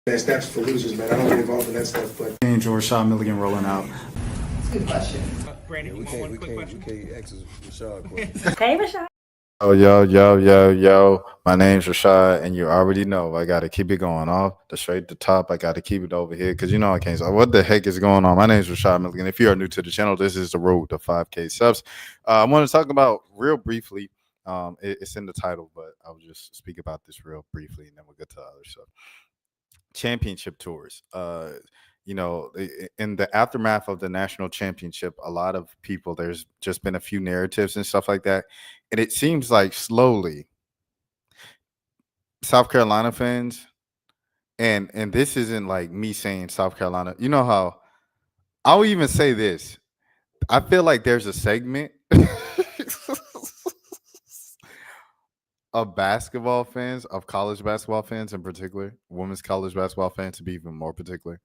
That's for losers, man. I don't get involved in that stuff, but Angel Rashad Milligan rolling out. Good question. Brandon, we can't ask Rashad questions. Hey, Rashad. Oh, yo. My name's Rashad, and you already know I got to keep it going off the straight to top. I got to keep it over here because you know I can't. So what the heck is going on? My name's Rashad Milligan. If you are new to the channel, this is the road to 5K subs. I want to talk about real briefly. It's in the title, but I'll just speak about this real briefly, and then we'll get to the other stuff. Championship tours. In the aftermath of the national championship, a lot of people, there's just been a few narratives and stuff like that. And it seems like slowly South Carolina fans, and this isn't like me saying South Carolina, you know how I'll even say this. I feel like there's a segment of basketball fans, of college basketball fans in particular, women's college basketball fans to be even more particular,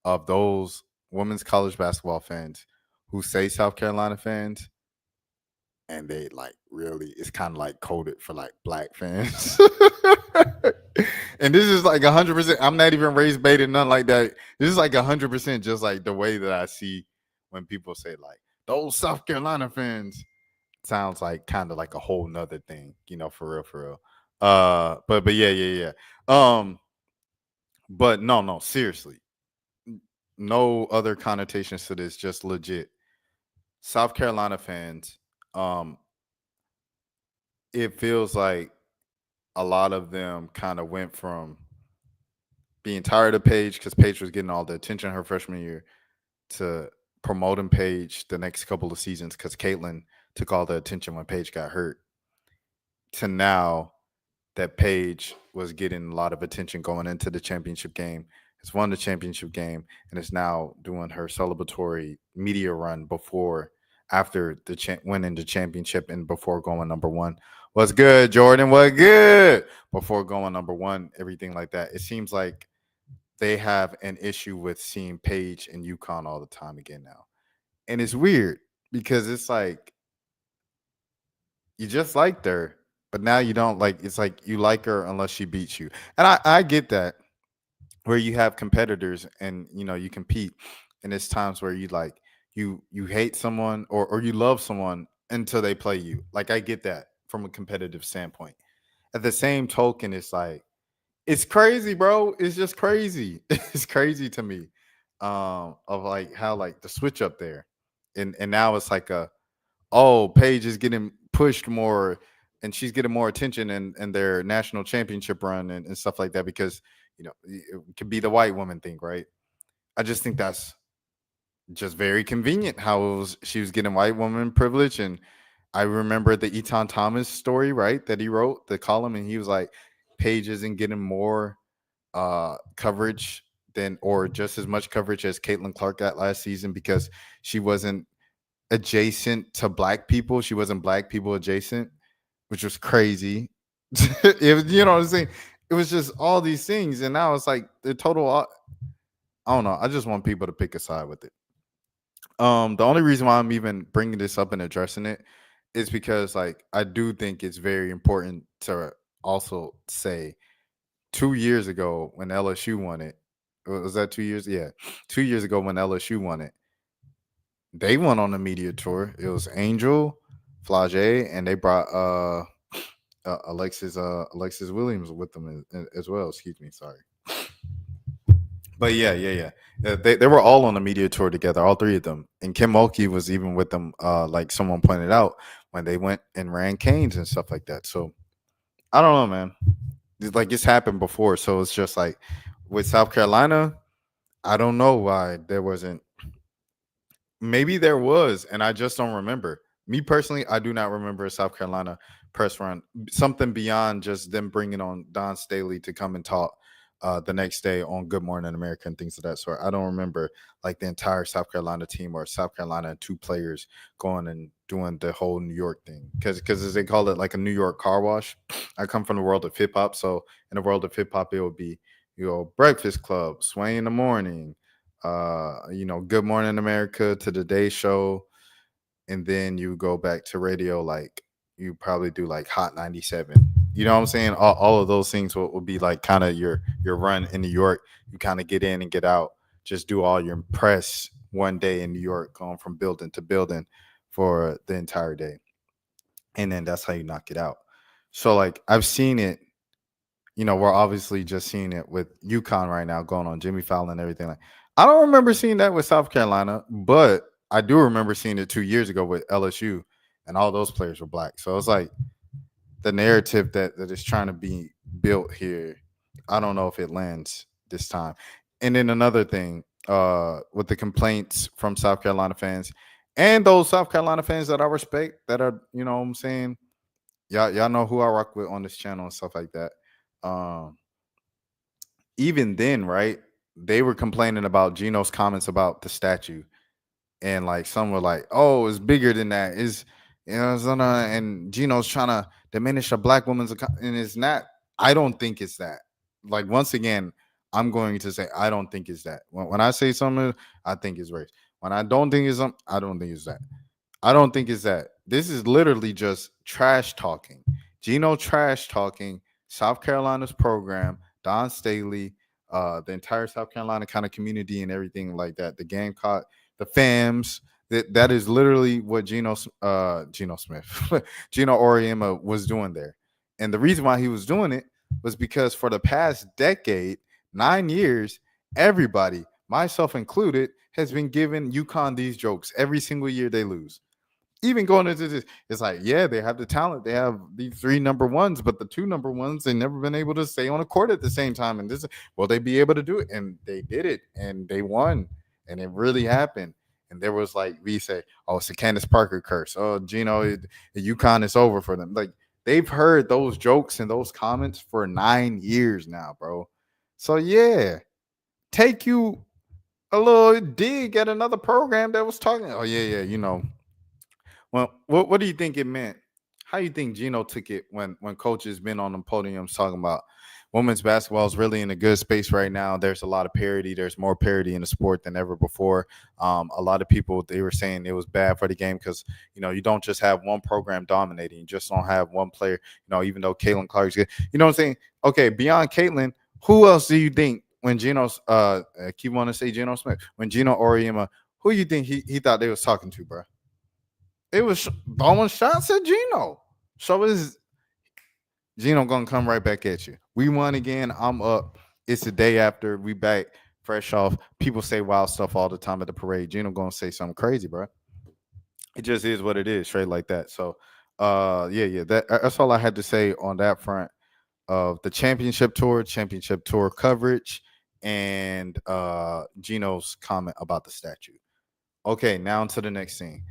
of those women's college basketball fans who say South Carolina fans, and they like really, it's kind of like coded for like black fans. And this is like 100%. I'm not even race baited, nothing like that. This is like 100% just like the way that I see when people say like those South Carolina fans. Sounds like kind of like a whole nother thing, for real. But yeah. But no, seriously. No other connotations to this, just legit. South Carolina fans, it feels like a lot of them kind of went from being tired of Paige because Paige was getting all the attention her freshman year to promoting Paige the next couple of seasons because Caitlin took all the attention when Paige got hurt, to now that Paige was getting a lot of attention going into the championship game, has won the championship game, and is now doing her celebratory media run after winning the championship and before going number one. What's good, Jordan? What good? Before going number one, everything like that. It seems like they have an issue with seeing Paige and UConn all the time again now. And it's weird because it's like, you just liked her, but now you don't like. It's like you like her unless she beats you. And I get that, where you have competitors and you compete, and it's times where you like you hate someone or you love someone until they play you. Like, I get that from a competitive standpoint. At the same token, it's like, it's crazy, bro. It's just crazy. It's crazy to me, of like how like the switch up there, and now it's like Paige is getting pushed more and she's getting more attention in their national championship run and stuff like that because, it could be the white woman thing, right? I just think that's just very convenient how she was getting white woman privilege. And I remember the Eton Thomas story, right, that he wrote, the column, and he was like, Paige isn't getting more coverage or just as much coverage as Caitlin Clark got last season because she wasn't adjacent to black people. She wasn't black people adjacent, which was crazy. You know what I'm saying? It was just all these things. And now it's like the total, I don't know. I just want people to pick a side with it. The only reason why I'm even bringing this up and addressing it is because like, I do think it's very important to also say 2 years ago when LSU won it, was that 2 years? Yeah. 2 years ago when LSU won it, they went on a media tour. It was Angel, Flau'jae, and they brought Alexis Williams with them as well. Excuse me, sorry. But yeah. They were all on a media tour together, all three of them. And Kim Mulkey was even with them, like someone pointed out, when they went and ran canes and stuff like that. So I don't know, man. It's happened before. So it's just like with South Carolina, I don't know why there wasn't. Maybe there was, and I just don't remember. Me personally, I do not remember a South Carolina press run, something beyond just them bringing on Don Staley to come and talk the next day on Good Morning America and things of that sort. I don't remember like the entire South Carolina team or South Carolina 2 players going and doing the whole New York thing. Because as they call it, like a New York car wash. I come from the world of hip hop. So in the world of hip hop, it would be, Breakfast Club, Sway in the Morning, Good Morning America, to the Day Show, and then you go back to radio, like you probably do like Hot 97, You know what I'm saying? All of those things will be like kind of your run in New York. You kind of get in and get out. Just do all your press one day in New York, going from building to building for the entire day. And then that's how you knock it out. So like I've seen it, we're obviously just seeing it with UConn right now going on Jimmy Fallon and everything. Like I don't remember seeing that with South Carolina, but I do remember seeing it 2 years ago with LSU, and all those players were black. So it's like the narrative that is trying to be built here, I don't know if it lands this time. And then another thing, with the complaints from South Carolina fans and those South Carolina fans that I respect, that are, what I'm saying, y'all know who I rock with on this channel and stuff like that. Um, Even then, right? They were complaining about Gino's comments about the statue, and like some were like, "Oh, it's bigger than that." And Gino's trying to diminish a black woman's and it's not. I don't think it's that. Like once again, I'm going to say I don't think it's that. When I say something, I think it's race. When I don't think it's something, I don't think it's that. I don't think it's that. This is literally just trash talking. Gino trash talking South Carolina's program, Don Staley, the entire South Carolina kind of community and everything like that. The Gamecock, the FAMs. That is literally what Gino Smith, Gino Auriemma was doing there. And the reason why he was doing it was because for the past decade, 9 years, everybody, myself included, has been giving UConn these jokes every single year they lose. Even going into this, it's like, yeah, they have the talent. They have the 3 number ones, but the 2 number ones, they've never been able to stay on the court at the same time. And this, will they be able to do it? And they did it, and they won, and it really happened. And there was like, we say, oh, it's the Candace Parker curse. Oh, Gino, the UConn is over for them. Like they've heard those jokes and those comments for 9 years now, bro. So yeah, take you a little dig at another program that was talking. Oh yeah. Well, what do you think it meant? How do you think Gino took it when coaches been on the podiums talking about women's basketball is really in a good space right now? There's a lot of parity. There's more parity in the sport than ever before. A lot of people, they were saying it was bad for the game because, you don't just have one program dominating. You just don't have one player, even though Caitlin Clark's good. You know what I'm saying? Okay, beyond Caitlin, who else do you think when Gino's I keep wanting to say Gino Smith, when Gino Auriemma, who you think he thought they was talking to, bro? It was throwing shots at Gino. So is Gino gonna come right back at you? We won again. I'm up. It's the day after. We back fresh off. People say wild stuff all the time at the parade. Gino gonna say something crazy, bro. It just is what it is, straight like that. So yeah. That's all I had to say on that front of the championship tour coverage, and Gino's comment about the statue. Okay, now to the next thing.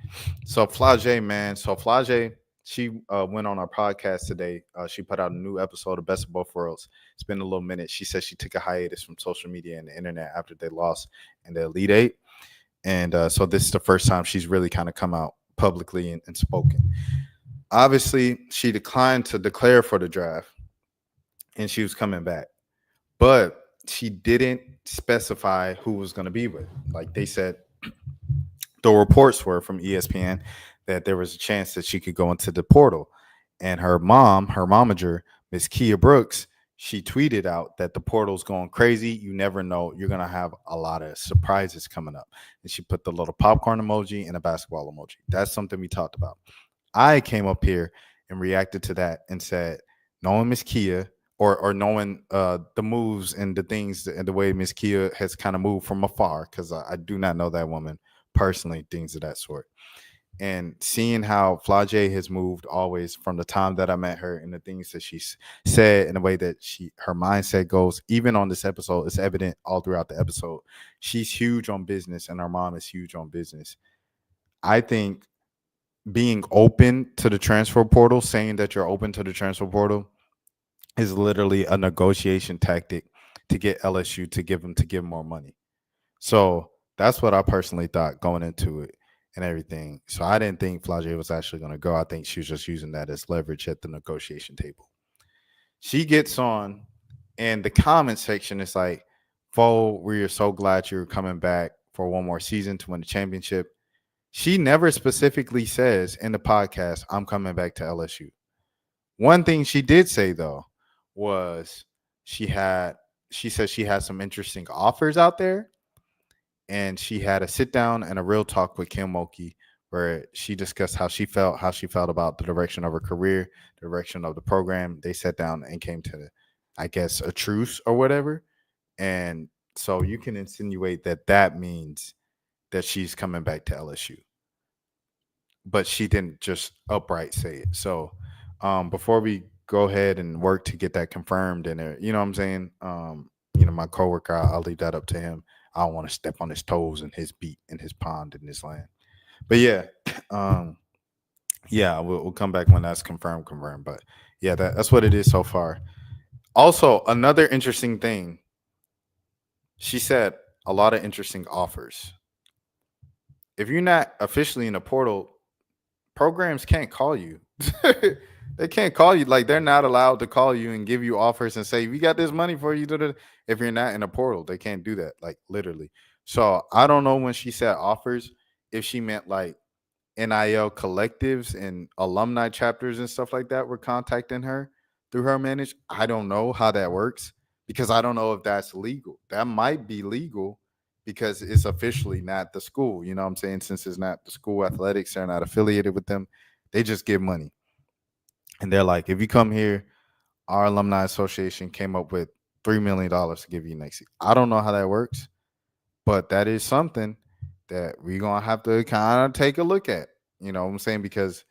So Flau'jae, man. So Flau'jae, she went on our podcast today. She put out a new episode of Best of Both Worlds. It's been a little minute. She said she took a hiatus from social media and the internet after they lost in the Elite Eight. And so this is the first time she's really kind of come out publicly and spoken. Obviously, she declined to declare for the draft, and she was coming back. But she didn't specify who was going to be with. Like they said, the reports were from ESPN that there was a chance that she could go into the portal. And her momager, Miss Kia Brooks, she tweeted out that the portal's going crazy. You never know. You're going to have a lot of surprises coming up. And she put the little popcorn emoji and a basketball emoji. That's something we talked about. I came up here and reacted to that and said, knowing Miss Kia, or knowing the moves and the things and the way Miss Kia has kind of moved from afar, because I do not know that woman personally, things of that sort. And seeing how Flau'jae has moved always from the time that I met her, and the things that she's said and the way that her mindset goes, even on this episode, it's evident all throughout the episode. She's huge on business, and her mom is huge on business. I think being open to the transfer portal, saying that you're open to the transfer portal, is literally a negotiation tactic to get LSU to give more money. So that's what I personally thought going into it and everything. So I didn't think Flau'jae was actually going to go. I think she was just using that as leverage at the negotiation table. She gets on, and the comment section is like, Fo, we are so glad you're coming back for one more season to win the championship. She never specifically says in the podcast, I'm coming back to LSU. One thing she did say though was she said she had some interesting offers out there, and she had a sit down and a real talk with Kim Mulkey where she discussed how she felt about the direction of her career, the direction of the program. They sat down and came to, I guess, a truce or whatever. And so you can insinuate that that means that she's coming back to LSU, but she didn't just upright say it. So before we go ahead and work to get that confirmed, and you know what I'm saying, my coworker, I'll leave that up to him. I don't want to step on his toes in his beat, in his pond, in his land. But yeah, yeah, we'll come back when that's confirmed. But yeah, that's what it is so far. Also, another interesting thing, she said a lot of interesting offers. If you're not officially in the portal, programs can't call you. They can't call you. Like, they're not allowed to call you and give you offers and say, we got this money for you. If you're not in a portal, they can't do that. Like, literally. So I don't know when she said offers, if she meant like NIL collectives and alumni chapters and stuff like that were contacting her through her manager. I don't know how that works, because I don't know if that's legal. That might be legal because it's officially not the school. You know what I'm saying? Since it's not the school athletics, they're not affiliated with them. They just give money. And they're like, if you come here, our alumni association came up with $3 million to give you next year. I don't know how that works, but that is something that we're going to have to kind of take a look at. You know what I'm saying? Because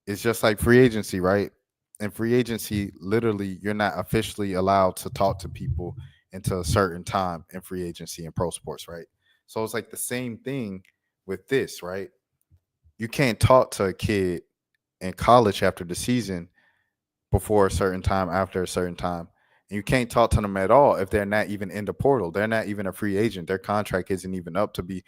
it's just like free agency, right? In free agency, literally, you're not officially allowed to talk to people until a certain time in free agency and pro sports, right? So it's like the same thing with this, right? You can't talk to a kid in college after the season before a certain time, after a certain time. And you can't talk to them at all if they're not even in the portal. They're not even a free agent. Their contract isn't even up to be,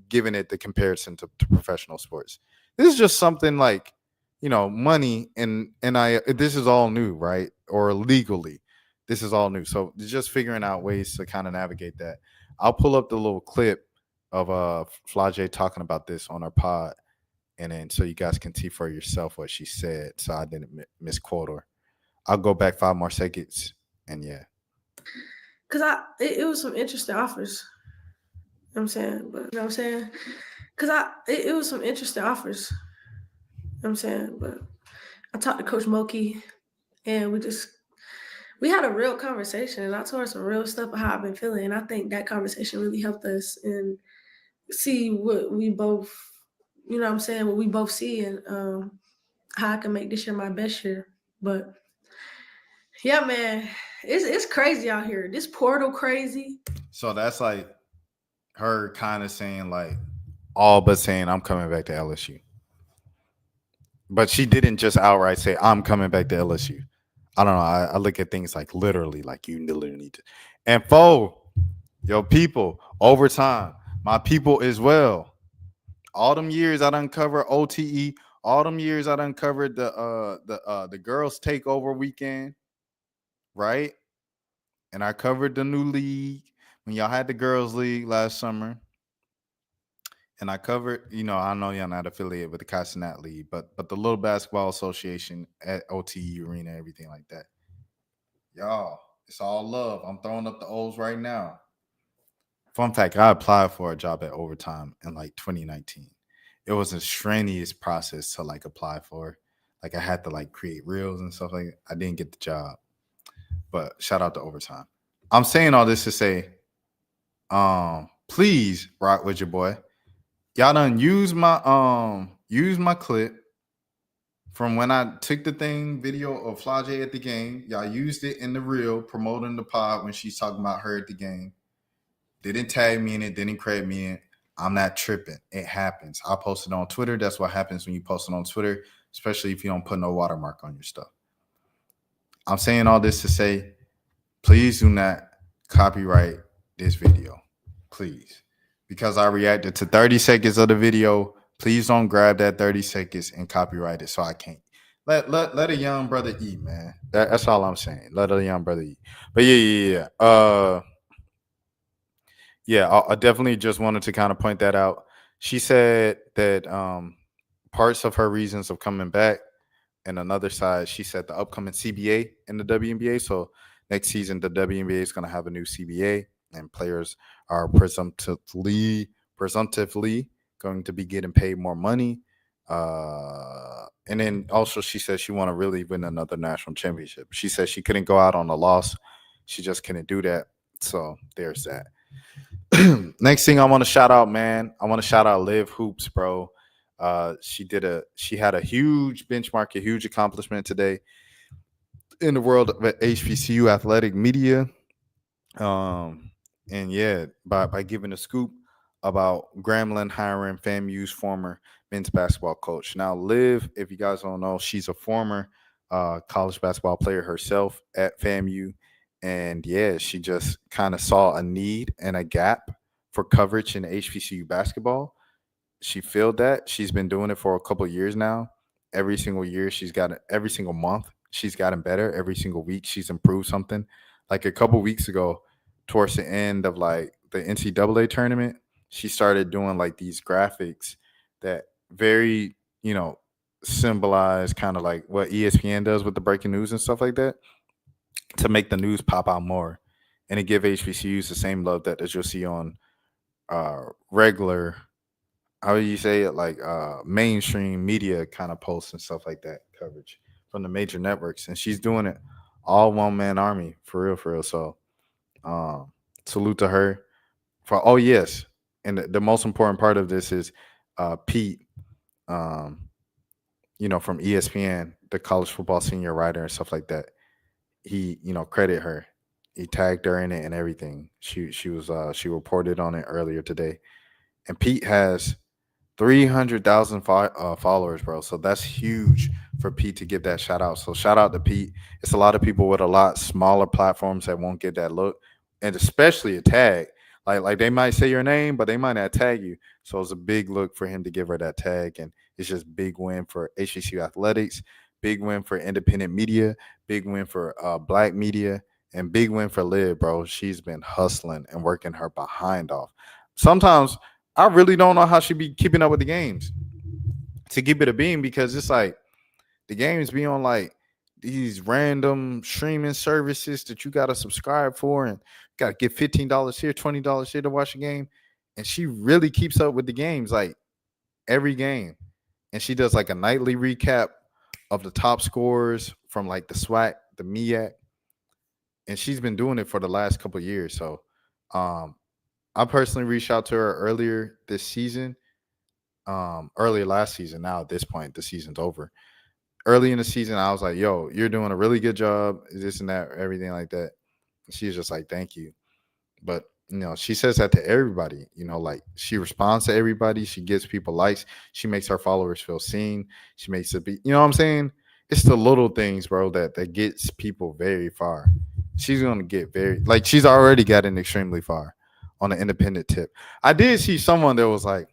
giving it the comparison to professional sports. This is just something like, money and this is all new, right? Or legally, this is all new. So just figuring out ways to kind of navigate that. I'll pull up the little clip of Flau'jae talking about this on our pod, and then so you guys can see for yourself what she said, so I didn't misquote her. I'll go back 5 more seconds, and yeah. Because it was some interesting offers. You know what I'm saying? But, you know what I'm saying? Because it was some interesting offers. You know what I'm saying? But I talked to Coach Mulkey, and we had a real conversation, and I told her some real stuff about how I've been feeling, and I think that conversation really helped us and see what we both, you know what I'm saying, what we both see, and how I can make this year my best year. But yeah, man, it's crazy out here. This portal crazy. So that's like her kind of saying like all but saying I'm coming back to LSU. But she didn't just outright say I'm coming back to LSU. I don't know. I look at things like literally, like you literally need to. And your people, overtime, my people as well. All them years I done covered OTE. All them years I done covered the girls takeover weekend, right? And I covered the new league when y'all had the girls league last summer. And I covered, I know y'all not affiliated with the Castanat League, but the Little Basketball Association at OTE Arena, everything like that. Y'all, it's all love. I'm throwing up the O's right now. Fun fact, I applied for a job at Overtime in like 2019. It was a strenuous process to like apply for. Like I had to like create reels and stuff like that. I didn't get the job. But shout out to Overtime. I'm saying all this to say, please rock with your boy. Y'all done use my clip from when I took the video of Flau'jae at the game. Y'all used it in the reel promoting the pod when she's talking about her at the game. Didn't tag me in it, didn't credit me in it. I'm not tripping. It happens. I posted on Twitter. That's what happens when you post it on Twitter, especially if you don't put no watermark on your stuff. I'm saying all this to say, please do not copyright this video. Please. Because I reacted to 30 seconds of the video. Please don't grab that 30 seconds and copyright it so I can't. Let a young brother eat, man. That's all I'm saying. Let a young brother eat. But yeah. I definitely just wanted to kind of point that out. She said that parts of her reasons of coming back and another side, she said the upcoming CBA in the WNBA. So next season, the WNBA is going to have a new CBA, and players are presumptively going to be getting paid more money. And then also she said she want to really win another national championship. She said she couldn't go out on a loss. She just couldn't do that. So there's that. Next thing I want to shout out, man. I want to shout out Liv Hoops, bro. She had a huge benchmark, a huge accomplishment today in the world of HBCU athletic media. And yeah, by giving a scoop about Grambling hiring FAMU's former men's basketball coach. Now, Liv, if you guys don't know, she's a former college basketball player herself at FAMU. And yeah, she just kind of saw a need and a gap for coverage in HBCU basketball. She filled that. She's been doing it for a couple of years now. Every single year, every single month, she's gotten better. Every single week, she's improved something. Like a couple weeks ago, towards the end of like the NCAA tournament, she started doing like these graphics that very, symbolize kind of like what ESPN does with the breaking news and stuff like that to make the news pop out more and to give HBCUs the same love that you'll see on regular, how do you say it, like mainstream media kind of posts and stuff like that, coverage from the major networks. And she's doing it all one man army for real. So salute to her for, oh yes. And the most important part of this is Pete, from ESPN, the college football senior writer and stuff like that. He, credit her. He tagged her in it and everything. She reported on it earlier today. And Pete has 300,000 followers, bro. So that's huge for Pete to give that shout out. So shout out to Pete. It's a lot of people with a lot smaller platforms that won't get that look, and especially a tag. Like they might say your name, but they might not tag you. So it's a big look for him to give her that tag, and it's just big win for HBCU athletics, big win for independent media, big win for Black media, and big win for Liv, bro. She's been hustling and working her behind off. Sometimes I really don't know how she be keeping up with the games to keep it a beam, because it's like the games be on like these random streaming services that you got to subscribe for and got to get $15 here, $20 here to watch a game. And she really keeps up with the games, like every game. And she does like a nightly recap of the top scorers from like the SWAC, the MEAC. And she's been doing it for the last couple of years. So I personally reached out to her earlier this season, earlier last season. Now at this point, the season's over. Early in the season, I was like, yo, you're doing a really good job, this and that, everything like that. And she's just like, thank you. But, she says that to everybody, like she responds to everybody. She gives people likes. She makes her followers feel seen. She makes it be, you know what I'm saying? It's the little things, bro, that gets people very far. She's going to get she's already gotten extremely far on the independent tip. I did see someone that was like,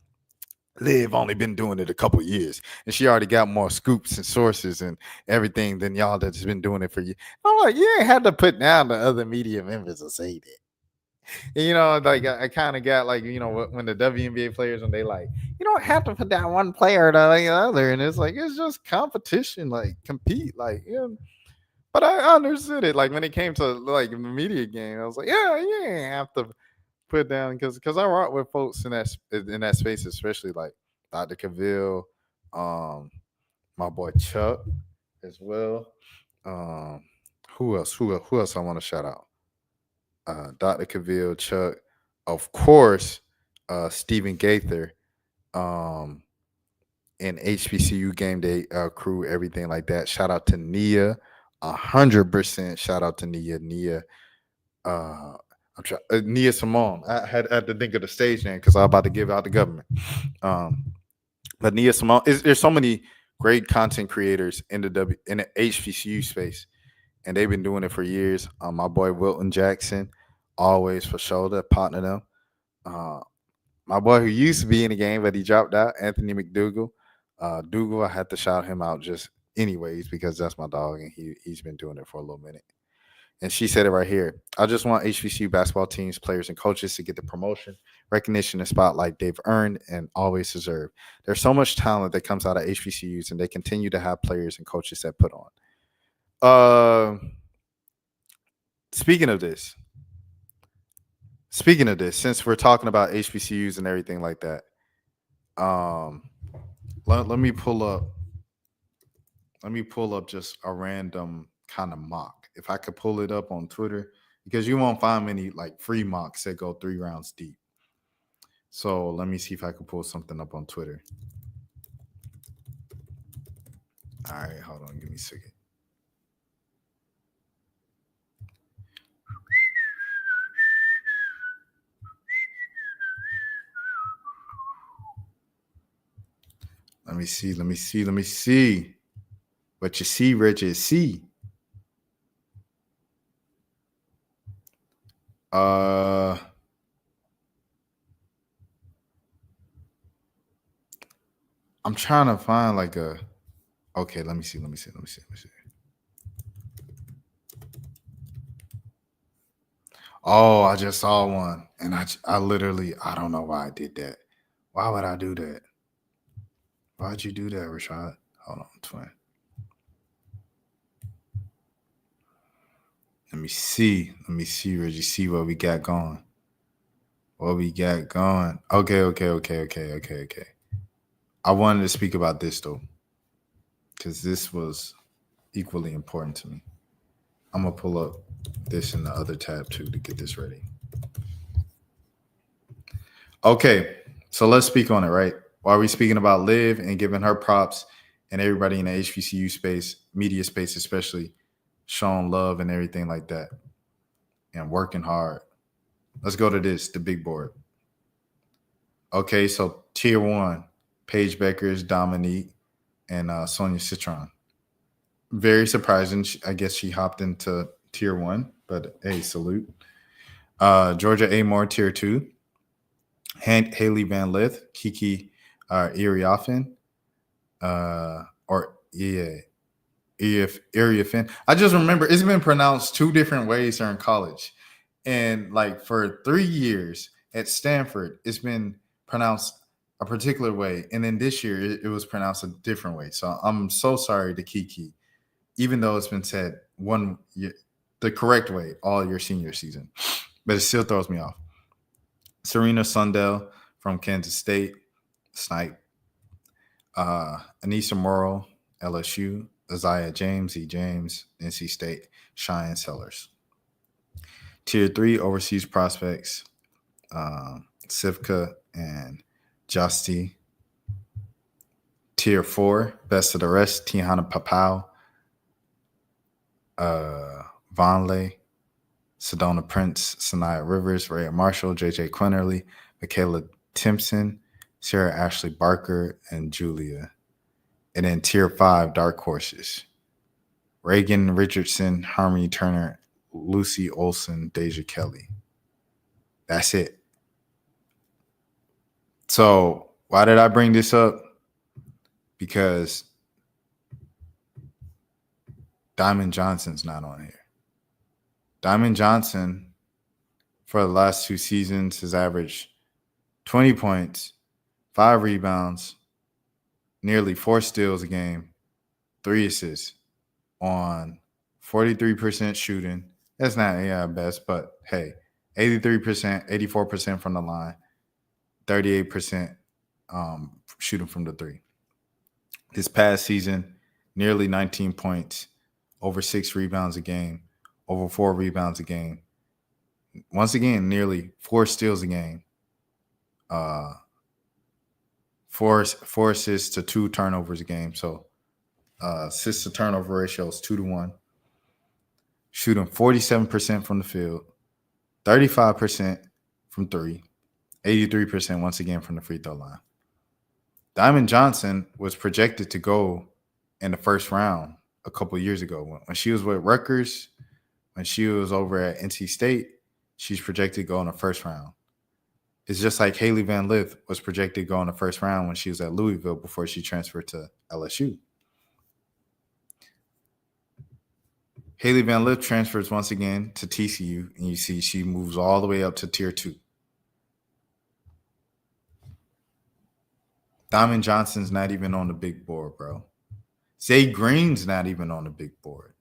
Liv only been doing it a couple years, and she already got more scoops and sources and everything than y'all that's been doing it for you. I'm like, you ain't had to put down the other media members to say that. And, like I kind of got like, when the WNBA players, when they like, you don't have to put down one player to the other, and it's like it's just competition, like compete, like yeah. But I understood it. Like when it came to like the media game, I was like, yeah, you ain't have to put down, because I rock with folks in that space, especially like Dr. Cavill, my boy Chuck as well. Who else I want to shout out? Dr. Cavill, Chuck, of course, Stephen Gaither, and HBCU game day crew, everything like that. Shout out to Nia, 100%. Shout out to Nia. Nia Simone. I had to think of the stage name because I'm about to give out the government. But Nia Simone, there's so many great content creators in the HBCU space, and they've been doing it for years. My boy Wilton Jackson, always for sure, that partner them. My boy who used to be in the game but he dropped out, Anthony McDougal. Dougal, I had to shout him out just anyways because that's my dog and he's been doing it for a little minute. And she said it right here. I just want HBCU basketball teams, players, and coaches to get the promotion, recognition, and spotlight they've earned and always deserve. There's so much talent that comes out of HBCUs, and they continue to have players and coaches that put on. Speaking of this, since we're talking about HBCUs and everything like that, let me pull up just a random kind of mock. If I could pull it up on Twitter, because you won't find many like free mocks that go 3 rounds deep. So let me see if I can pull something up on Twitter. All right, hold on, give me a second. Let me see. What you see, Reggie, see. I'm trying to find like a. Okay, let me see. Oh, I just saw one, and I literally, I don't know why I did that. Why would I do that? Why'd you do that, Rashad? Hold on, twin. Let me see, Reggie. See what we got going. Okay. I wanted to speak about this though, because this was equally important to me. I'm gonna pull up this in the other tab too to get this ready. Okay, so let's speak on it, right? While we're speaking about Liv and giving her props and everybody in the HBCU space, media space especially, showing love and everything like that and working hard. Let's go to the big board. Okay, so tier 1, Paige Beckers, Dominique, and Sonia Citron. Very surprising. I guess she hopped into tier 1, but hey, salute. Georgia Amore, tier 2. Haley Van Lith, Kiki Iriafen, Iriafen. I just remember it's been pronounced 2 different ways during college. And like for 3 years at Stanford, it's been pronounced a particular way. And then this year it was pronounced a different way. So I'm so sorry to Kiki, even though it's been said the correct way all your senior season. But it still throws me off. Serena Sundell from Kansas State, Snipe. Anissa Morrow, LSU. Isaiah James, E. James, NC State. Cheyenne Sellers. Tier 3 overseas prospects, Sivka and Justy. Tier 4, best of the rest, Tihana Papau, Vonleh, Sedona Prince, Sanaya Rivers, Rhea Marshall, JJ Quinterly, Michaela Timpson, Sarah Ashley Barker, and Julia. And then tier 5, dark horses, Reagan Richardson, Harmony Turner, Lucy Olson, Deja Kelly. That's it. So why did I bring this up? Because Diamond Johnson's not on here. Diamond Johnson, for the last 2 seasons, has averaged 20 points, 5 rebounds, nearly 4 steals a game, 3 assists on 43% shooting. That's not best, but hey, 83%, 84% from the line, 38% shooting from the 3. This past season, nearly 19 points, over 6 rebounds a game, over 4 rebounds a game. Once again, nearly 4 steals a game. 4 assists to 2 turnovers a game. So assists to turnover ratio is 2-1. Shooting 47% from the field, 35% from 3, 83% once again from the free throw line. Diamond Johnson was projected to go in the first round a couple of years ago. When she was with Rutgers, when she was over at NC State, she's projected to go in the first round. It's just like Haley Van Lith was projected to go in the first round when she was at Louisville before she transferred to LSU. Haley Van Lith transfers once again to TCU, and you see she moves all the way up to tier 2. Diamond Johnson's not even on the big board, bro. Zay Green's not even on the big board.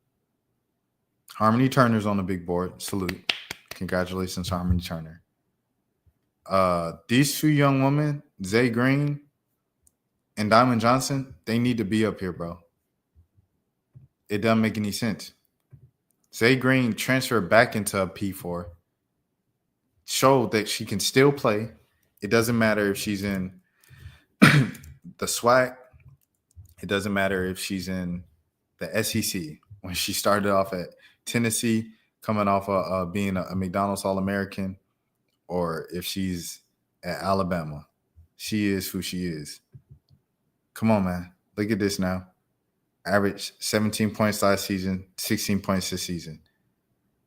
Harmony Turner's on the big board. Salute. Congratulations, Harmony Turner. These two young women, Zay Green and Diamond Johnson, they need to be up here, bro. It doesn't make any sense. Zay Green transferred back into a P4, showed that she can still play. It doesn't matter if she's in the SWAC. It doesn't matter if she's in the SEC. When she started off at Tennessee, coming off of being a McDonald's All-American, or if she's at Alabama, she is who she is. Come on, man. Look at this now. Average 17 points last season, 16 points this season.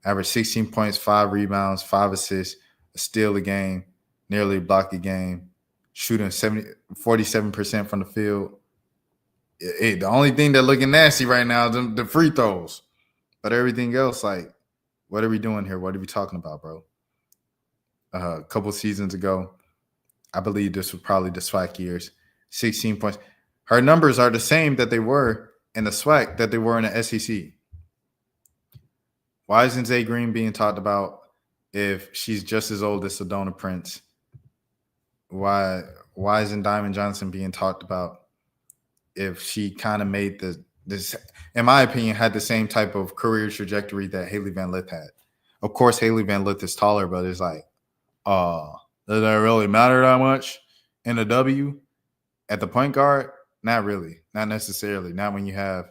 Average 16 points, 5 rebounds, 5 assists, a steal a game, nearly a block a game, shooting 47% from the field. The only thing that looking nasty right now is the free throws. But everything else, like, what are we doing here? What are we talking about, bro? A couple seasons ago, I believe this was probably the SWAC years, 16 points. Her numbers are the same that they were in the SWAC that they were in the SEC. Why isn't Zay Green being talked about if she's just as old as Sedona Prince? Why isn't Diamond Johnson being talked about if she kind of made this, in my opinion, had the same type of career trajectory that Haley Van Lith had? Of course, Haley Van Lith is taller, but it's like, does that really matter that much in a W at the point guard? Not really, not necessarily. Not when you have,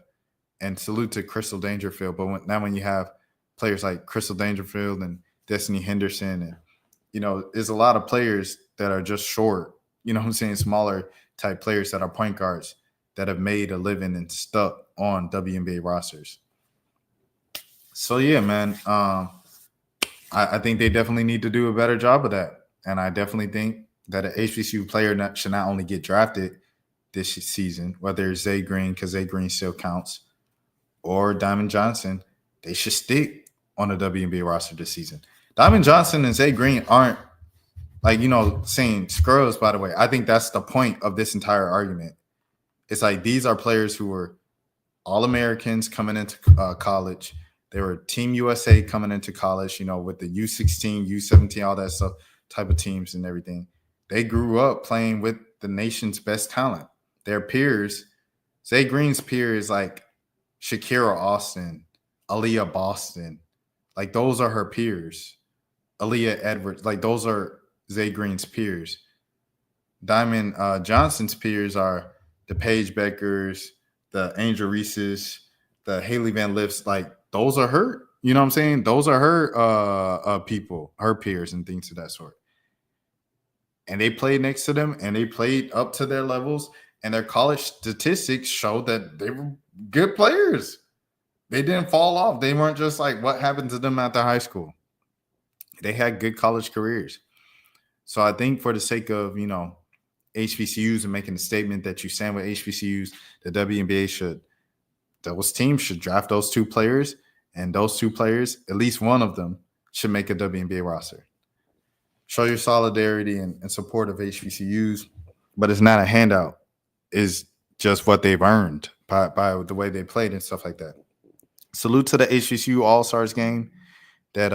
and salute to Crystal Dangerfield, but not when you have players like Crystal Dangerfield and Destiny Henderson, and there's a lot of players that are just short. You know what I'm saying? Smaller type players that are point guards that have made a living and stuck on WNBA rosters. So yeah, man, I think they definitely need to do a better job of that, and I definitely think that an HBCU player should not only get drafted this season, whether it's Zay Green, because Zay Green still counts, or Diamond Johnson, they should stick on the WNBA roster this season. Diamond Johnson and Zay Green aren't saying scrubs, by the way. I think that's the point of this entire argument. It's like these are players who were All-Americans coming into college. They were Team USA coming into college, with the U16, U17, all that stuff, type of teams and everything. They grew up playing with the nation's best talent. Their peers, Zay Green's peers like Shakira Austin, Aaliyah Boston, like those are her peers. Aaliyah Edwards, like those are Zay Green's peers. Diamond Johnson's peers are the Paige Beckers, the Angel Reeses, the Haley Van Liths, like those are her, you know what I'm saying? Those are her people, her peers and things of that sort. And they played next to them and they played up to their levels, and their college statistics showed that they were good players. They didn't fall off. They weren't just like what happened to them after high school. They had good college careers. So I think for the sake of, HBCUs and making a statement that you stand with HBCUs, the WNBA those teams should draft those 2 players, and those 2 players, at least one of them, should make a WNBA roster. Show your solidarity and support of HBCUs, but it's not a handout. It's just what they've earned by the way they played and stuff like that. Salute to the HBCU All-Stars game that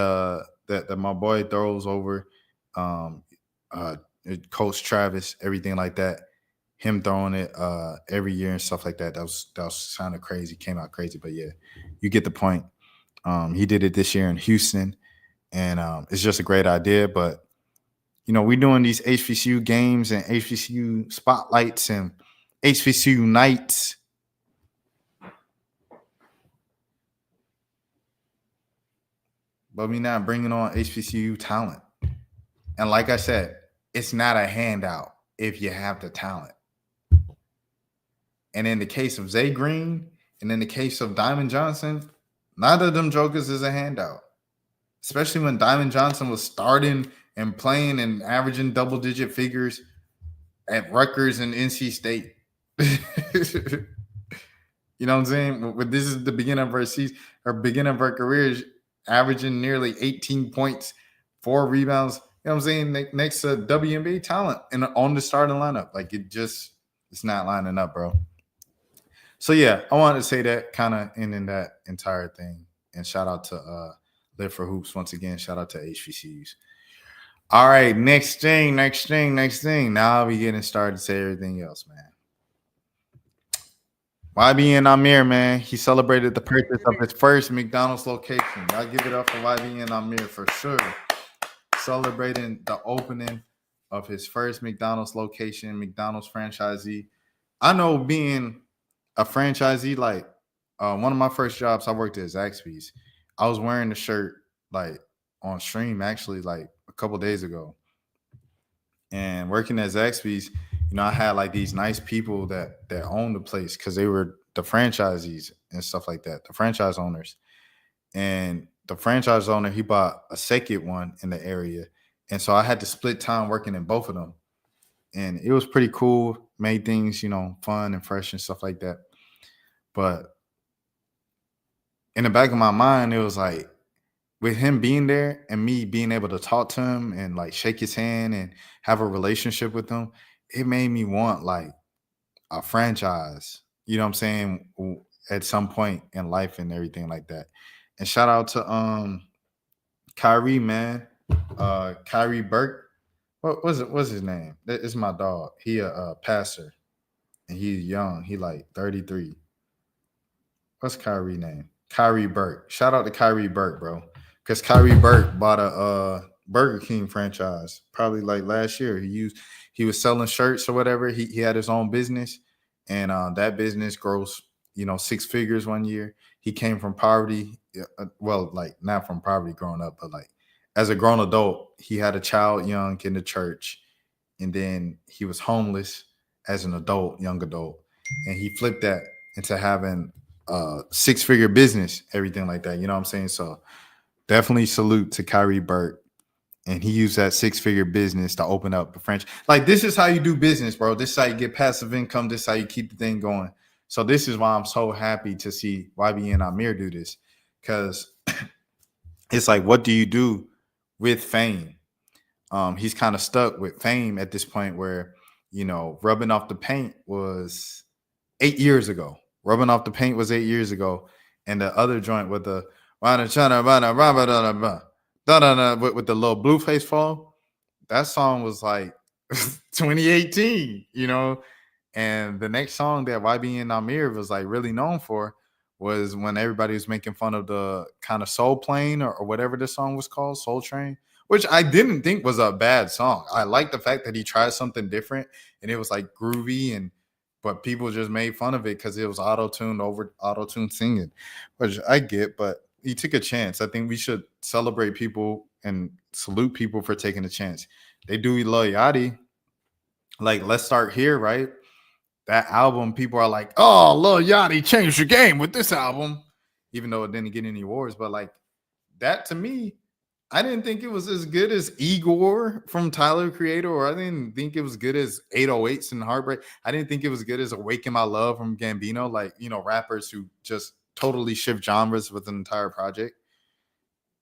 my boy throws over. Coach Travis, everything like that. Him throwing it every year and stuff like that. That was kind of crazy. Came out crazy, but yeah, you get the point. He did it this year in Houston, and it's just a great idea. But we're doing these HBCU games and HBCU spotlights and HBCU nights. But we're not bringing on HBCU talent. And like I said, it's not a handout if you have the talent. And in the case of Zay Green and in the case of Diamond Johnson, neither of them jokers is a handout. Especially when Diamond Johnson was starting and playing and averaging double-digit figures at Rutgers and NC State. You know what I'm saying? But this is the beginning of her season, her beginning of her career, averaging nearly 18 points, 4 rebounds. You know what I'm saying? Next to WNBA talent and on the starting lineup. Like it's not lining up, bro. So yeah, I wanted to say that, kind of ending that entire thing. And shout out to Live for Hoops once again. Shout out to HBCUs. All right, next thing. Now we getting started to say everything else, man. YBN Nahmir, man, he celebrated the purchase of his first McDonald's location. Y'all give it up for YBN Nahmir for sure. Celebrating the opening of his first McDonald's location, McDonald's franchisee. I know, being a franchisee, like one of my first jobs, I worked at Zaxby's. I was wearing the shirt like on stream actually like a couple days ago. And working at Zaxby's, you know, I had like these nice people that owned the place because they were the franchisees and stuff like that, the franchise owners. And the franchise owner, he bought a second one in the area. And so I had to split time working in both of them. And it was pretty cool, made things, you know, fun and fresh and stuff like that. But in the back of my mind, it was like, with him being there and me being able to talk to him and like shake his hand and have a relationship with him, it made me want like a franchise, you know what I'm saying, at some point in life and everything like that. And shout out to Kyrie, man. Kyrie Burke. What's his name? That is my dog. He a pastor and he's young. He like 33. What's Kyrie name? Kyrie Burke. Shout out to Kyrie Burke, bro. Because Kyrie Burke bought a Burger King franchise probably like last year. He was selling shirts or whatever. He had his own business, and that business grows, you know, 6 figures one year. He came from poverty. Well, like not from poverty growing up, but like as a grown adult, he had a child young in the church, and then he was homeless as an adult, young adult, and he flipped that into having a 6-figure business, everything like that. You know what I'm saying? So definitely salute to Kyrie Burke. And he used that 6-figure business to open up a franchise. Like, this is how you do business, bro. This is how you get passive income. This is how you keep the thing going. So this is why I'm so happy to see YBN Nahmir do this. Because it's like, what do you do with fame? He's kind of stuck with fame at this point where, you know, rubbing off the paint was 8 years ago. Rubbing off the paint was 8 years ago. And the other joint with the with the little blue face fall, that song was like 2018, you know. And the next song that YBN Nahmir was like really known for was when everybody was making fun of the kind of Soul Plane or whatever the song was called, Soul Train, which I didn't think was a bad song. I like the fact that he tried something different and it was like groovy, but people just made fun of it because it was auto-tuned singing, which I get, but he took a chance. I think we should celebrate people and salute people for taking a chance. They do Lil Yachty. Like, let's start here, right? That album, people are like, oh, Lil Yachty changed your game with this album, even though it didn't get any awards. But like that, to me, I didn't think it was as good as Igor from Tyler, Creator, or I didn't think it was good as 808s and Heartbreak. I didn't think it was good as Awaken My Love from Gambino, like, you know, rappers who just totally shift genres with an entire project,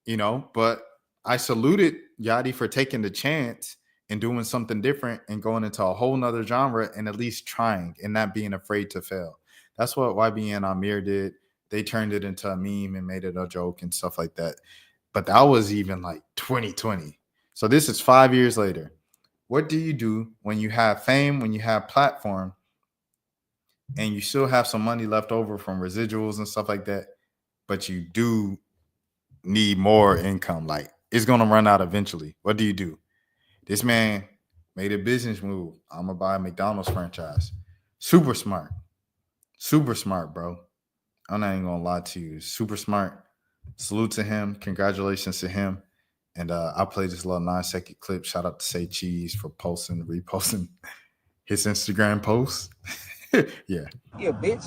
you know. But I saluted Yachty for taking the chance and doing something different and going into a whole nother genre and at least trying and not being afraid to fail. That's what YBN Nahmir did. They turned it into a meme and made it a joke and stuff like that. But that was even like 2020. So this is 5 years later. What do you do when you have fame, when you have platform, and you still have some money left over from residuals and stuff like that, but you do need more income? Like, it's going to run out eventually. What do you do? This man made a business move. I'm going to buy a McDonald's franchise. Super smart. Super smart, bro. I'm not even going to lie to you. Super smart. Salute to him. Congratulations to him. And I played this little 9-second clip. Shout out to Say Cheese for reposting his Instagram post. Yeah. Yeah, bitch.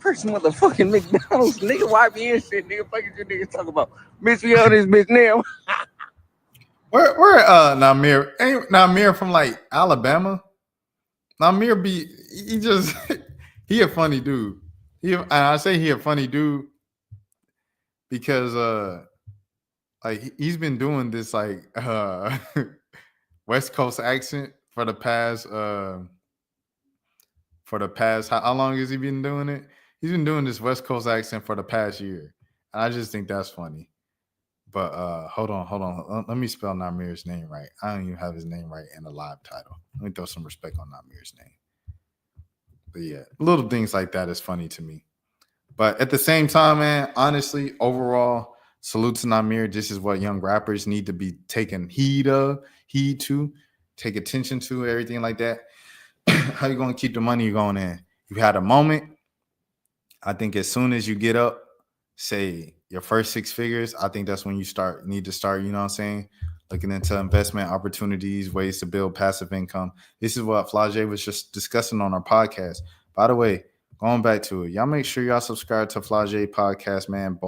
First motherfucking McDonald's, nigga. YBN shit, nigga. Fucking you niggas talk about. Miss me on this bitch now. Where Nahmir? Ain't Nahmir from like Alabama? Nahmir he a funny dude. And I say he a funny dude because like he's been doing this like West Coast accent for the past how long has he been doing it? He's been doing this West Coast accent for the past year. And I just think that's funny. But hold on. Let me spell Nahmir's name right. I don't even have his name right in the live title. Let me throw some respect on Nahmir's name. But yeah, little things like that is funny to me. But at the same time, man, honestly, overall, salute to Nahmir. This is what young rappers need to be taking heed to, take attention to, everything like that. How you gonna keep the money going in? You had a moment. I think as soon as you get up, say your first 6 figures, I think that's when you need to start, you know what I'm saying? Looking into investment opportunities, ways to build passive income. This is what Flau'jae was just discussing on our podcast. By the way, going back to it, y'all make sure y'all subscribe to Flau'jae podcast, man.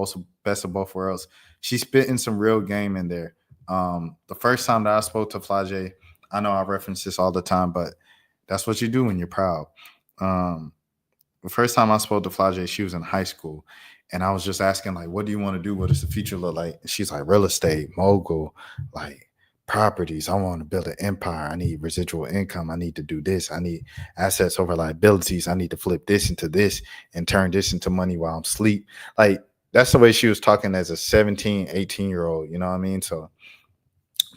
Best of both worlds. She's spitting some real game in there. The first time that I spoke to Flau'jae, I know I reference this all the time, but that's what you do when you're proud. The first time I spoke to Flau'jae, she was in high school. And I was just asking, like, what do you want to do? What does the future look like? And she's like, real estate, mogul, like properties. I want to build an empire. I need residual income. I need to do this. I need assets over liabilities. I need to flip this into this and turn this into money while I'm asleep. Like, that's the way she was talking as a 17, 18-year-old. You know what I mean? So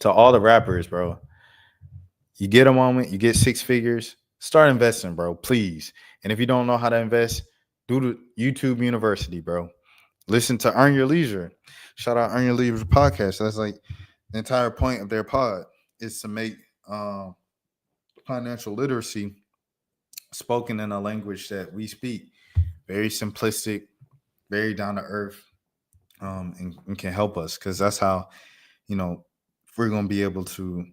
to all the rappers, bro, you get a moment, you get 6 figures, start investing, bro, please. And if you don't know how to invest, do the YouTube University, bro. Listen to Earn Your Leisure. Shout out Earn Your Leisure podcast. That's like the entire point of their pod is to make financial literacy spoken in a language that we speak. Very simplistic, very down to earth, and can help us because that's how, we're going to be able to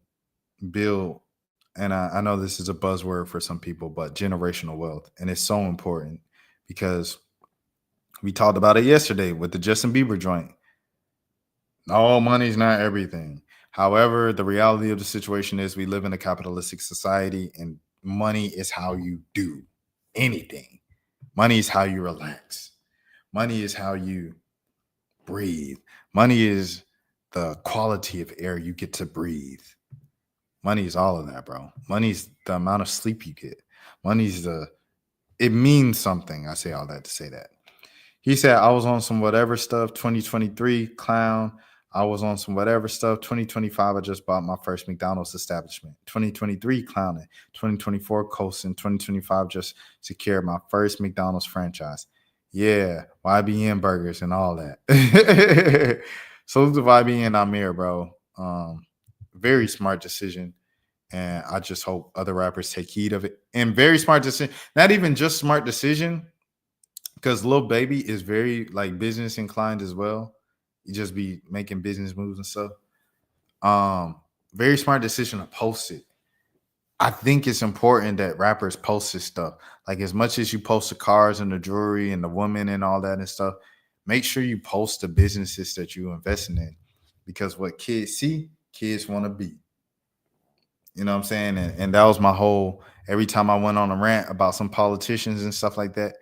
build. And I know this is a buzzword for some people, but generational wealth. And it's so important because we talked about it yesterday with the Justin Bieber joint. No, money's not everything. However, the reality of the situation is we live in a capitalistic society and money is how you do anything. Money is how you relax. Money is how you breathe. Money is the quality of air you get to breathe. Money is all of that, bro. Money's the amount of sleep you get. It means something. I say all that to say that. He said, I was on some whatever stuff, 2023, clown. I was on some whatever stuff, 2025, I just bought my first McDonald's establishment. 2023, clowning. 2024, coasting. 2025, just secured my first McDonald's franchise. Yeah, YBN burgers and all that. Salute to YBN Nahmir, bro. Very smart decision. And I just hope other rappers take heed of it. And very smart decision. Not even just smart decision, because Lil Baby is very like business inclined as well. You just be making business moves and stuff. Very smart decision to post it. I think it's important that rappers post this stuff. Like as much as you post the cars and the jewelry and the women and all that and stuff, make sure you post the businesses that you're investing in. Because what kids see, kids want to be. You know what I'm saying? And that was my whole, every time I went on a rant about some politicians and stuff like that,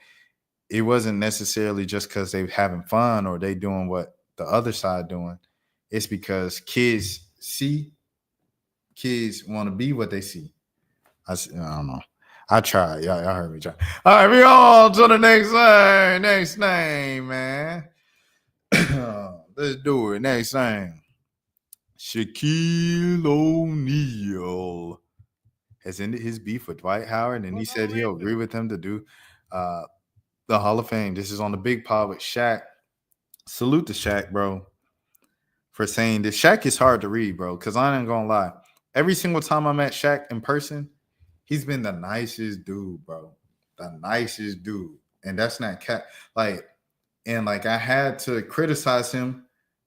it wasn't necessarily just because they were having fun or they doing what the other side doing. It's because kids want to be what they see. I don't know. I tried. Y'all heard me try. All right, we on to the next thing, man. Let's do it. Next thing. Shaquille O'Neal has ended his beef with Dwight Howard, and he said he'll agree with him to do the Hall of Fame. This is on the big pod with Shaq. Salute to Shaq, bro, for saying this. Shaq is hard to read, bro, because I ain't gonna lie. Every single time I met Shaq in person, he's been the nicest dude, bro. The nicest dude. And that's not cat. I had to criticize him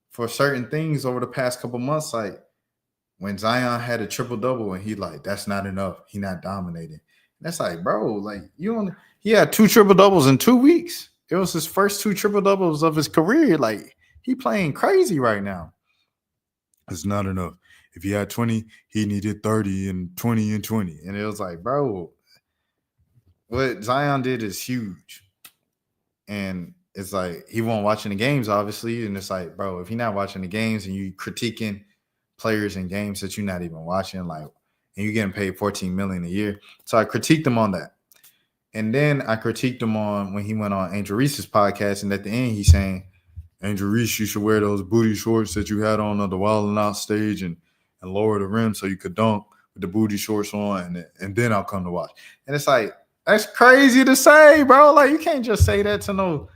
for certain things over the past couple months. Like when Zion had a triple-double and he like, that's not enough. He not dominating. And that's like, bro, like he had 2 triple-doubles in 2 weeks. It was his first 2 triple-doubles of his career. Like he playing crazy right now. It's not enough. If he had 20, he needed 30 and 20 and 20. And it was like, bro, what Zion did is huge. And it's like he won't watching the games, obviously. And it's like, bro, if you're not watching the games and you critiquing players in games that you're not even watching, like, and you're getting paid $14 million a year. So I critiqued him on that. And then I critiqued him on when he went on Angel Reese's podcast, and at the end he's saying, Angel Reese, you should wear those booty shorts that you had on the Wild 'N Out stage and lower the rim so you could dunk with the booty shorts on, and then I'll come to watch. And it's like, that's crazy to say, bro. Like, you can't just say that to no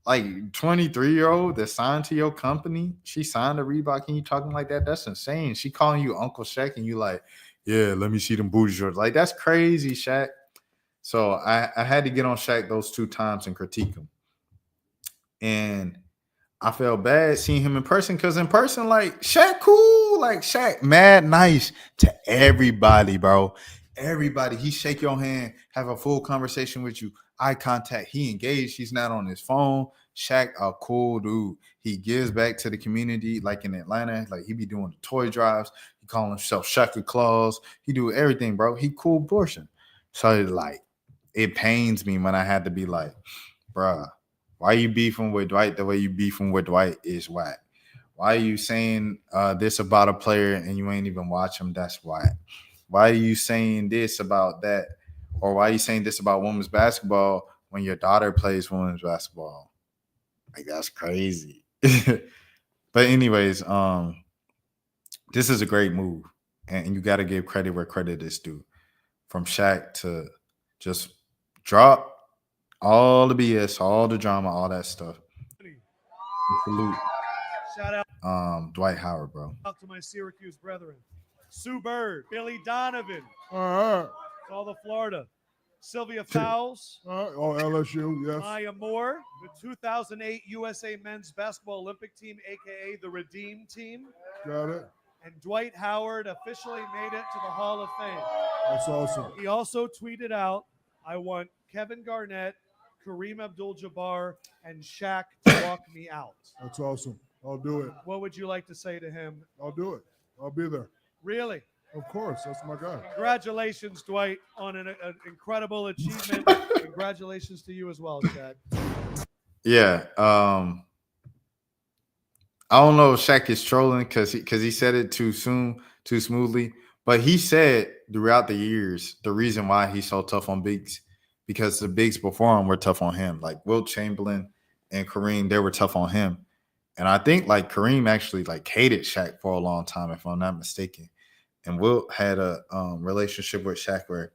like 23-year-old that signed to your company. She signed to Reebok and you talking like that. That's insane. She calling you Uncle Shaq and you like, yeah, let me see them booty shorts. Like, that's crazy, Shaq. So I had to get on Shaq those 2 times and critique him. And I felt bad seeing him in person because in person, like, Shaq cool. Like, Shaq mad nice to everybody, bro. Everybody. He shake your hand, have a full conversation with you, eye contact. He engaged. He's not on his phone. Shaq, a cool dude. He gives back to the community, like in Atlanta. Like, he be doing the toy drives. He call himself Shaka Claus. He do everything, bro. He cool portion. So, like, it pains me when I had to be like, bruh, why you beefing with Dwight the way you beefing with Dwight is whack. Why are you saying this about a player and you ain't even watch him? That's whack. Why are you saying this about that? Or why are you saying this about women's basketball when your daughter plays women's basketball? Like, that's crazy. But anyways, this is a great move. And you got to give credit where credit is due. From Shaq to just drop all the BS, all the drama, all that stuff. Salute. Shout out Dwight Howard, bro. to my Syracuse brethren. Sue Bird, Billy Donovan, All right. all the Florida. Sylvia Fowles, Oh, LSU, yes. Maya Moore, the 2008 USA Men's Basketball Olympic Team, a.k.a. the Redeem Team. Got it. And Dwight Howard officially made it to the Hall of Fame. That's awesome. He also tweeted out, I want Kevin Garnett, Kareem Abdul-Jabbar, and Shaq to walk me out. That's awesome. I'll do it. What would you like to say to him? I'll do it. I'll be there. Really? Of course. That's my guy. Congratulations, Dwight, on an incredible achievement. Congratulations to you as well, Shaq. Yeah. I don't know if Shaq is trolling because he said it too soon, too smoothly. But he said throughout the years, the reason why he's so tough on bigs, because the bigs before him were tough on him. Like Wilt Chamberlain and Kareem, they were tough on him. And I think like Kareem actually like hated Shaq for a long time, if I'm not mistaken. And Wilt had a relationship with Shaq where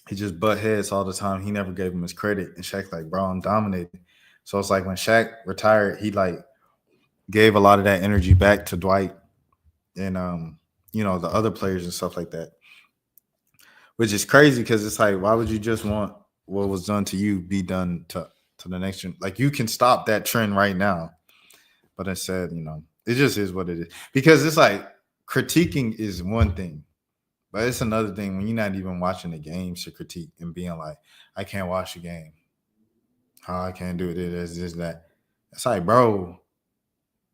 he just butt heads all the time. He never gave him his credit. And Shaq like, bro, I'm dominating. So it's like when Shaq retired, he like gave a lot of that energy back to Dwight and you know, the other players and stuff like that. Which is crazy because it's like, why would you just want what was done to you be done to the next gen? Like, you can stop that trend right now. But instead, you know, it just is what it is. Because it's like critiquing is one thing, but it's another thing when you're not even watching the games to critique and being like, I can't watch the game. Oh, I can't do this, that. It's like, bro,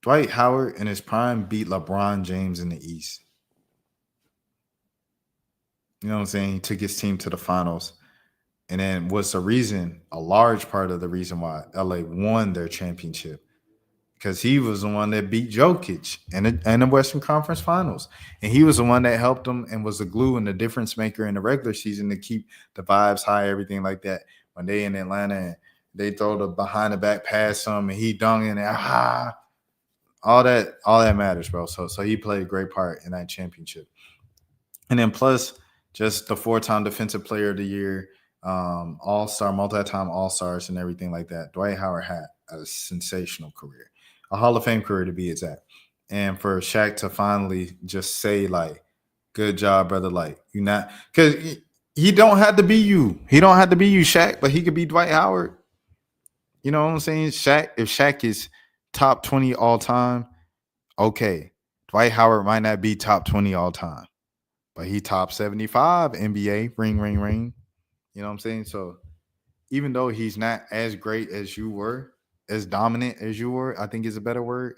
Dwight Howard in his prime beat LeBron James in the East. You know what I'm saying? He took his team to the finals. And then what's the reason, a large part of the reason why LA won their championship? Because he was the one that beat Jokic in the Western Conference Finals. And he was the one that helped them and was the glue and the difference maker in the regular season to keep the vibes high, everything like that. When they in Atlanta and they throw the behind the back pass him and he dunk in there, all that matters, bro. So he played a great part in that championship. And then plus just the 4-time defensive player of the year, all-star, multi-time all-stars and everything like that. Dwight Howard had a sensational career. A Hall of Fame career to be exact. And for Shaq to finally just say, like, good job, brother. Like, you're not – because he don't have to be you. He don't have to be you, Shaq, but he could be Dwight Howard. You know what I'm saying? Shaq, if Shaq is top 20 all time, okay. Dwight Howard might not be top 20 all time, but he top 75 NBA, ring, ring, ring. You know what I'm saying? So even though he's not as great as you were, as dominant as you were, I think is a better word,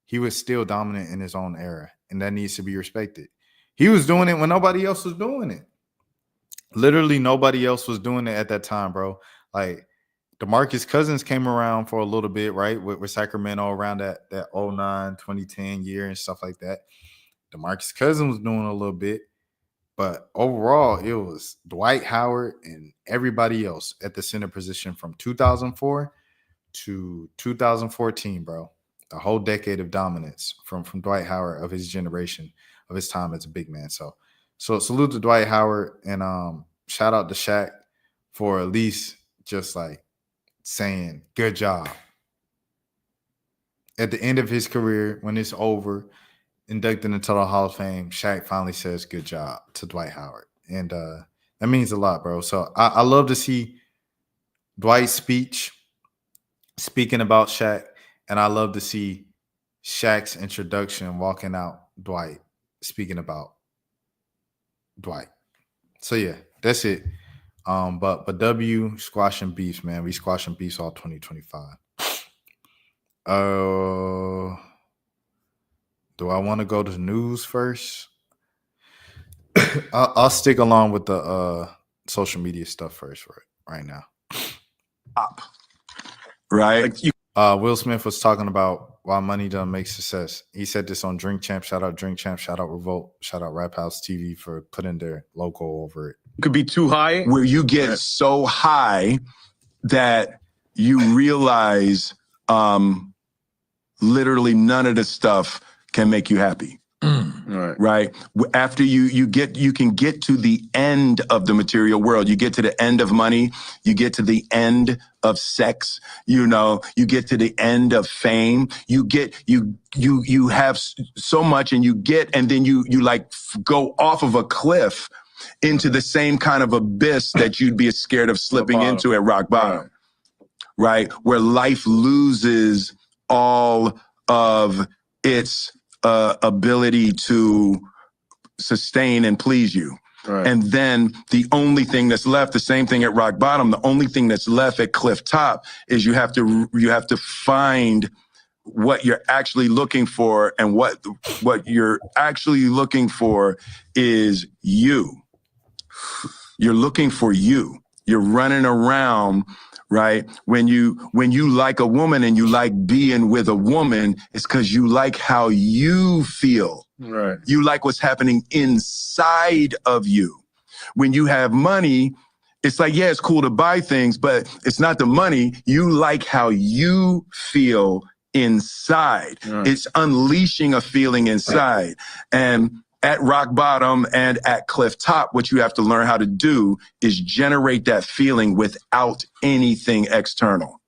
he was still dominant in his own era, and that needs to be respected. He was doing it when nobody else was doing it. Literally nobody else was doing it at that time, bro. Like, DeMarcus Cousins came around for a little bit, right? With Sacramento around that 09, 2010 year and stuff like that. DeMarcus Cousins was doing a little bit. But overall, it was Dwight Howard and everybody else at the center position from 2004 to 2014, bro. The whole decade of dominance from Dwight Howard of his generation, of his time as a big man. So salute to Dwight Howard and shout out to Shaq for at least just like saying good job. At the end of his career, when it's over, inducted into the Hall of Fame, Shaq finally says good job to Dwight Howard. And that means a lot, bro. So I love to see Dwight's speech speaking about Shaq, and I love to see Shaq's introduction walking out Dwight speaking about Dwight. So yeah, that's it. But W squashing beefs, man. We squashing beefs all 2025. Do I want to go to the news first? I'll stick along with the social media stuff first right now. Right? Will Smith was talking about why money doesn't make success. He said this on Drink Champ. Shout out Drink Champ. Shout out Revolt. Shout out Rap House TV for putting their logo over it. Could be too high. Where you get so high that you realize literally none of the stuff can make you happy. Right. After you can get to the end of the material world. You get to the end of money. You get to the end of sex. You get to the end of fame. You have so much and then you like go off of a cliff into the same kind of abyss that you'd be scared of slipping into at rock bottom. Right. Where life loses all of its ability to sustain and please you. Right. And then the only thing that's left, the same thing at rock bottom, the only thing that's left at cliff top is you have to find what you're actually looking for, and what you're actually looking for is you. You're looking for you. You're running around, right? When you like a woman and you like being with a woman, it's because you like how you feel. Right. You like what's happening inside of you. When you have money, it's like, yeah, it's cool to buy things, but it's not the money. You like how you feel inside. Right. It's unleashing a feeling inside. And at rock bottom and at cliff top, what you have to learn how to do is generate that feeling without anything external.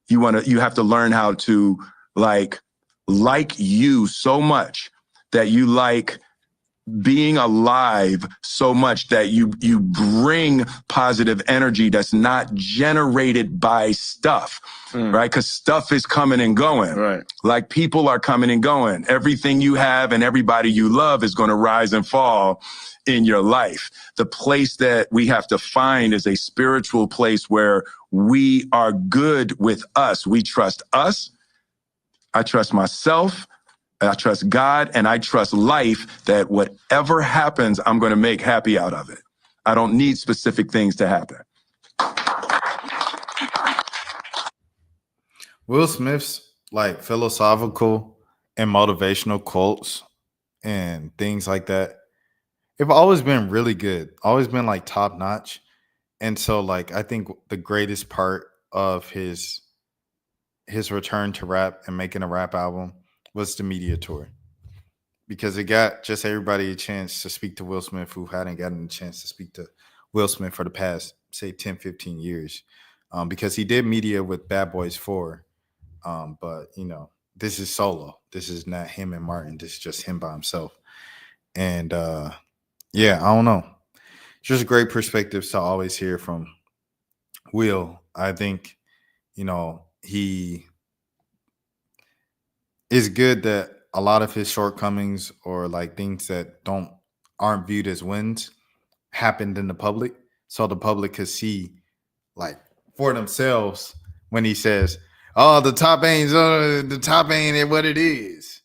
You have to learn how to like you so much that you like being alive so much that you bring positive energy that's not generated by stuff, right? Because stuff is coming and going. Right. Like people are coming and going. Everything you have and everybody you love is going to rise and fall in your life. The place that we have to find is a spiritual place where we are good with us. We trust us. I trust myself. I trust God, and I trust life that whatever happens, I'm going to make happy out of it. I don't need specific things to happen. Will Smith's like philosophical and motivational quotes and things like that have always been really good, always been like top notch. And so like I think the greatest part of his return to rap and making a rap album was the media tour, because it got just everybody a chance to speak to Will Smith who hadn't gotten a chance to speak to Will Smith for the past, say, 10, 15 years, because he did media with Bad Boys 4. But, this is solo. This is not him and Martin. This is just him by himself. And, yeah, I don't know. Just great perspectives to always hear from Will. I think, he it's good that a lot of his shortcomings or like things that aren't viewed as wins happened in the public, so the public could see like for themselves when he says, "Oh, the top ain't what it is,"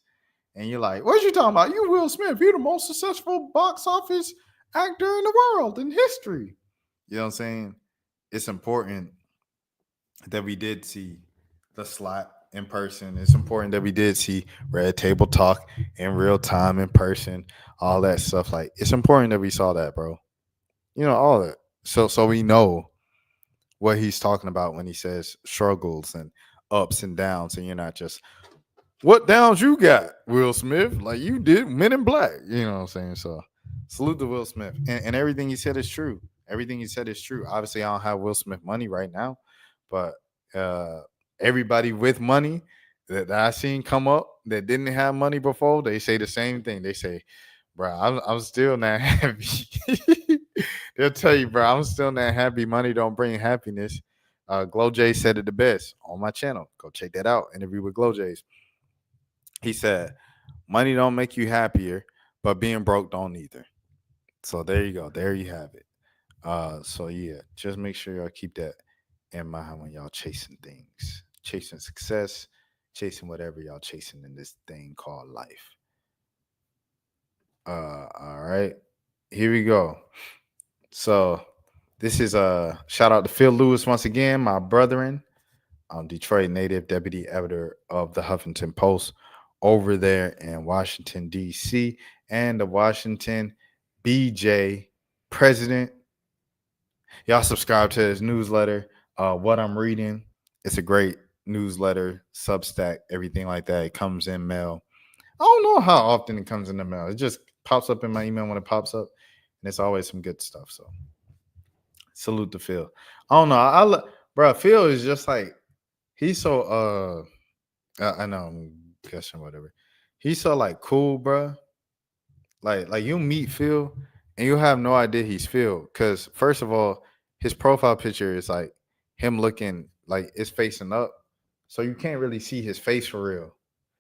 and you're like, "What you talking about? You Will Smith? You're the most successful box office actor in the world in history." You know what I'm saying? It's important that we did see the slot in person. It's important that we did see Red Table Talk in real time in person, all that stuff. Like, it's important that we saw that, bro. You know, all that. So we know what he's talking about when he says struggles and ups and downs, and you're not just what downs you got, Will Smith, like you did Men in Black. You know what I'm saying? So salute to Will Smith. And everything he said is true. Everything he said is true. Obviously, I don't have Will Smith money right now, but everybody with money that I seen come up that didn't have money before, they say the same thing. They say, bro, I'm still not happy. They'll tell you, bro, I'm still not happy. Money don't bring happiness. Flau'jae said it the best on my channel. Go check that out. Interview with Flau'jae. He said, money don't make you happier, but being broke don't either. So there you go. There you have it. So yeah, just make sure y'all keep that in mind when y'all chasing things, chasing success, chasing whatever y'all chasing in this thing called life. All right, here we go. So this is a shout out to Phil Lewis once again, my brethren, Detroit native, deputy editor of the Huffington Post over there in Washington, D.C., and the Washington BJ president. Y'all subscribe to his newsletter, What I'm Reading. It's a great newsletter, Substack, everything like that. It comes in mail. I don't know how often it comes in the mail. It just pops up in my email when it pops up, and it's always some good stuff. So salute to Phil. I don't know. Bro, Phil is just like, he's so, I know I'm guessing whatever. He's so like cool, bro. Like you meet Phil and you have no idea he's Phil. Because first of all, his profile picture is like him looking like it's facing up. So you can't really see his face for real.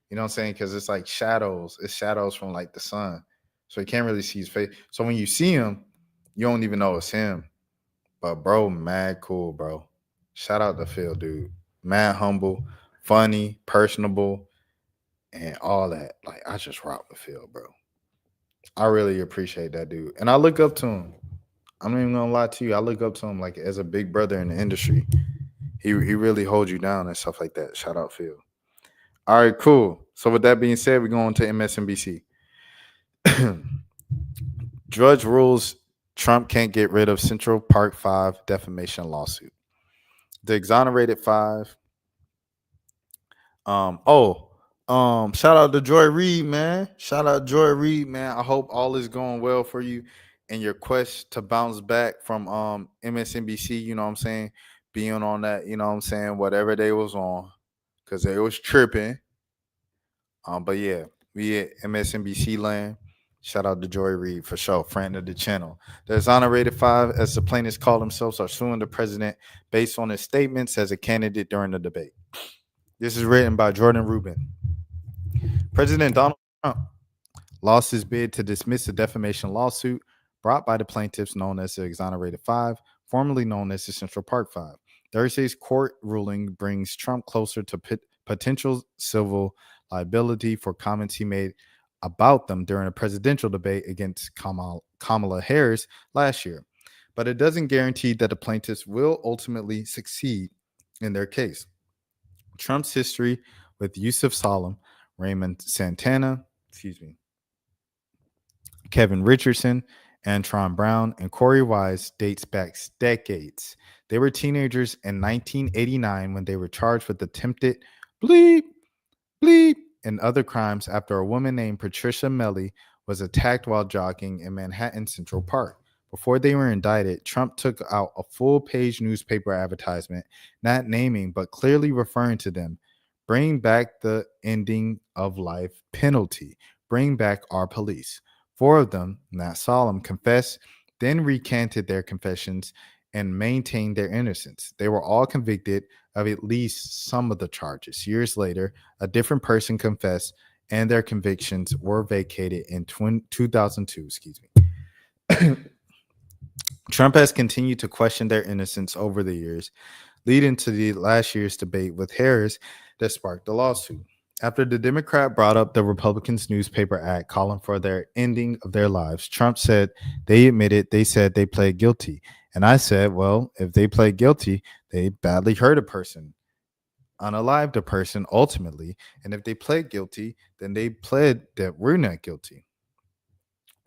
You know what I'm saying? Because it's like shadows. It's shadows from like the sun. So you can't really see his face. So when you see him, you don't even know it's him. But bro, mad cool, bro. Shout out to Phil, dude. Mad humble, funny, personable, and all that. Like, I just rock with Phil, bro. I really appreciate that dude. And I look up to him. I'm not even gonna lie to you. I look up to him like as a big brother in the industry. He really holds you down and stuff like that. Shout out Phil. All right, cool. So with that being said, we're going to MSNBC. Judge rules Trump can't get rid of Central Park 5 defamation lawsuit. The exonerated 5. Shout out to Joy Reid, man. Shout out Joy Reid, man. I hope all is going well for you in your quest to bounce back from MSNBC, you know what I'm saying? Being on that, you know what I'm saying, whatever they was on, because they was tripping. But yeah, we at MSNBC land. Shout out to Joy Reid for sure, friend of the channel. The exonerated 5, as the plaintiffs call themselves, are suing the president based on his statements as a candidate during the debate. This is written by Jordan Rubin. President Donald Trump lost his bid to dismiss a defamation lawsuit brought by the plaintiffs known as the Exonerated 5, formerly known as the Central Park 5. Thursday's court ruling brings Trump closer to potential civil liability for comments he made about them during a presidential debate against Kamala Harris last year. But it doesn't guarantee that the plaintiffs will ultimately succeed in their case. Trump's history with Yusuf Salem, Raymond Santana, Kevin Richardson, Antron Brown, and Corey Wise dates back decades. They were teenagers in 1989 when they were charged with attempted bleep, and other crimes after a woman named Patricia Melly was attacked while jogging in Manhattan Central Park. Before they were indicted, Trump took out a full-page newspaper advertisement, not naming but clearly referring to them. Bring back the ending of life penalty. Bring back our police. 4 of them, not Solemn, confessed, then recanted their confessions and maintained their innocence. They were all convicted of at least some of the charges. Years later, a different person confessed, and their convictions were vacated in 2002. Trump has continued to question their innocence over the years, leading to the last year's debate with Harris that sparked the lawsuit. After the Democrat brought up the Republicans' newspaper ad calling for their ending of their lives, Trump said they said they pled guilty And I said, well, if they pled guilty, they badly hurt a person, unalived a person ultimately. And if they pled guilty, then they pled that we're not guilty.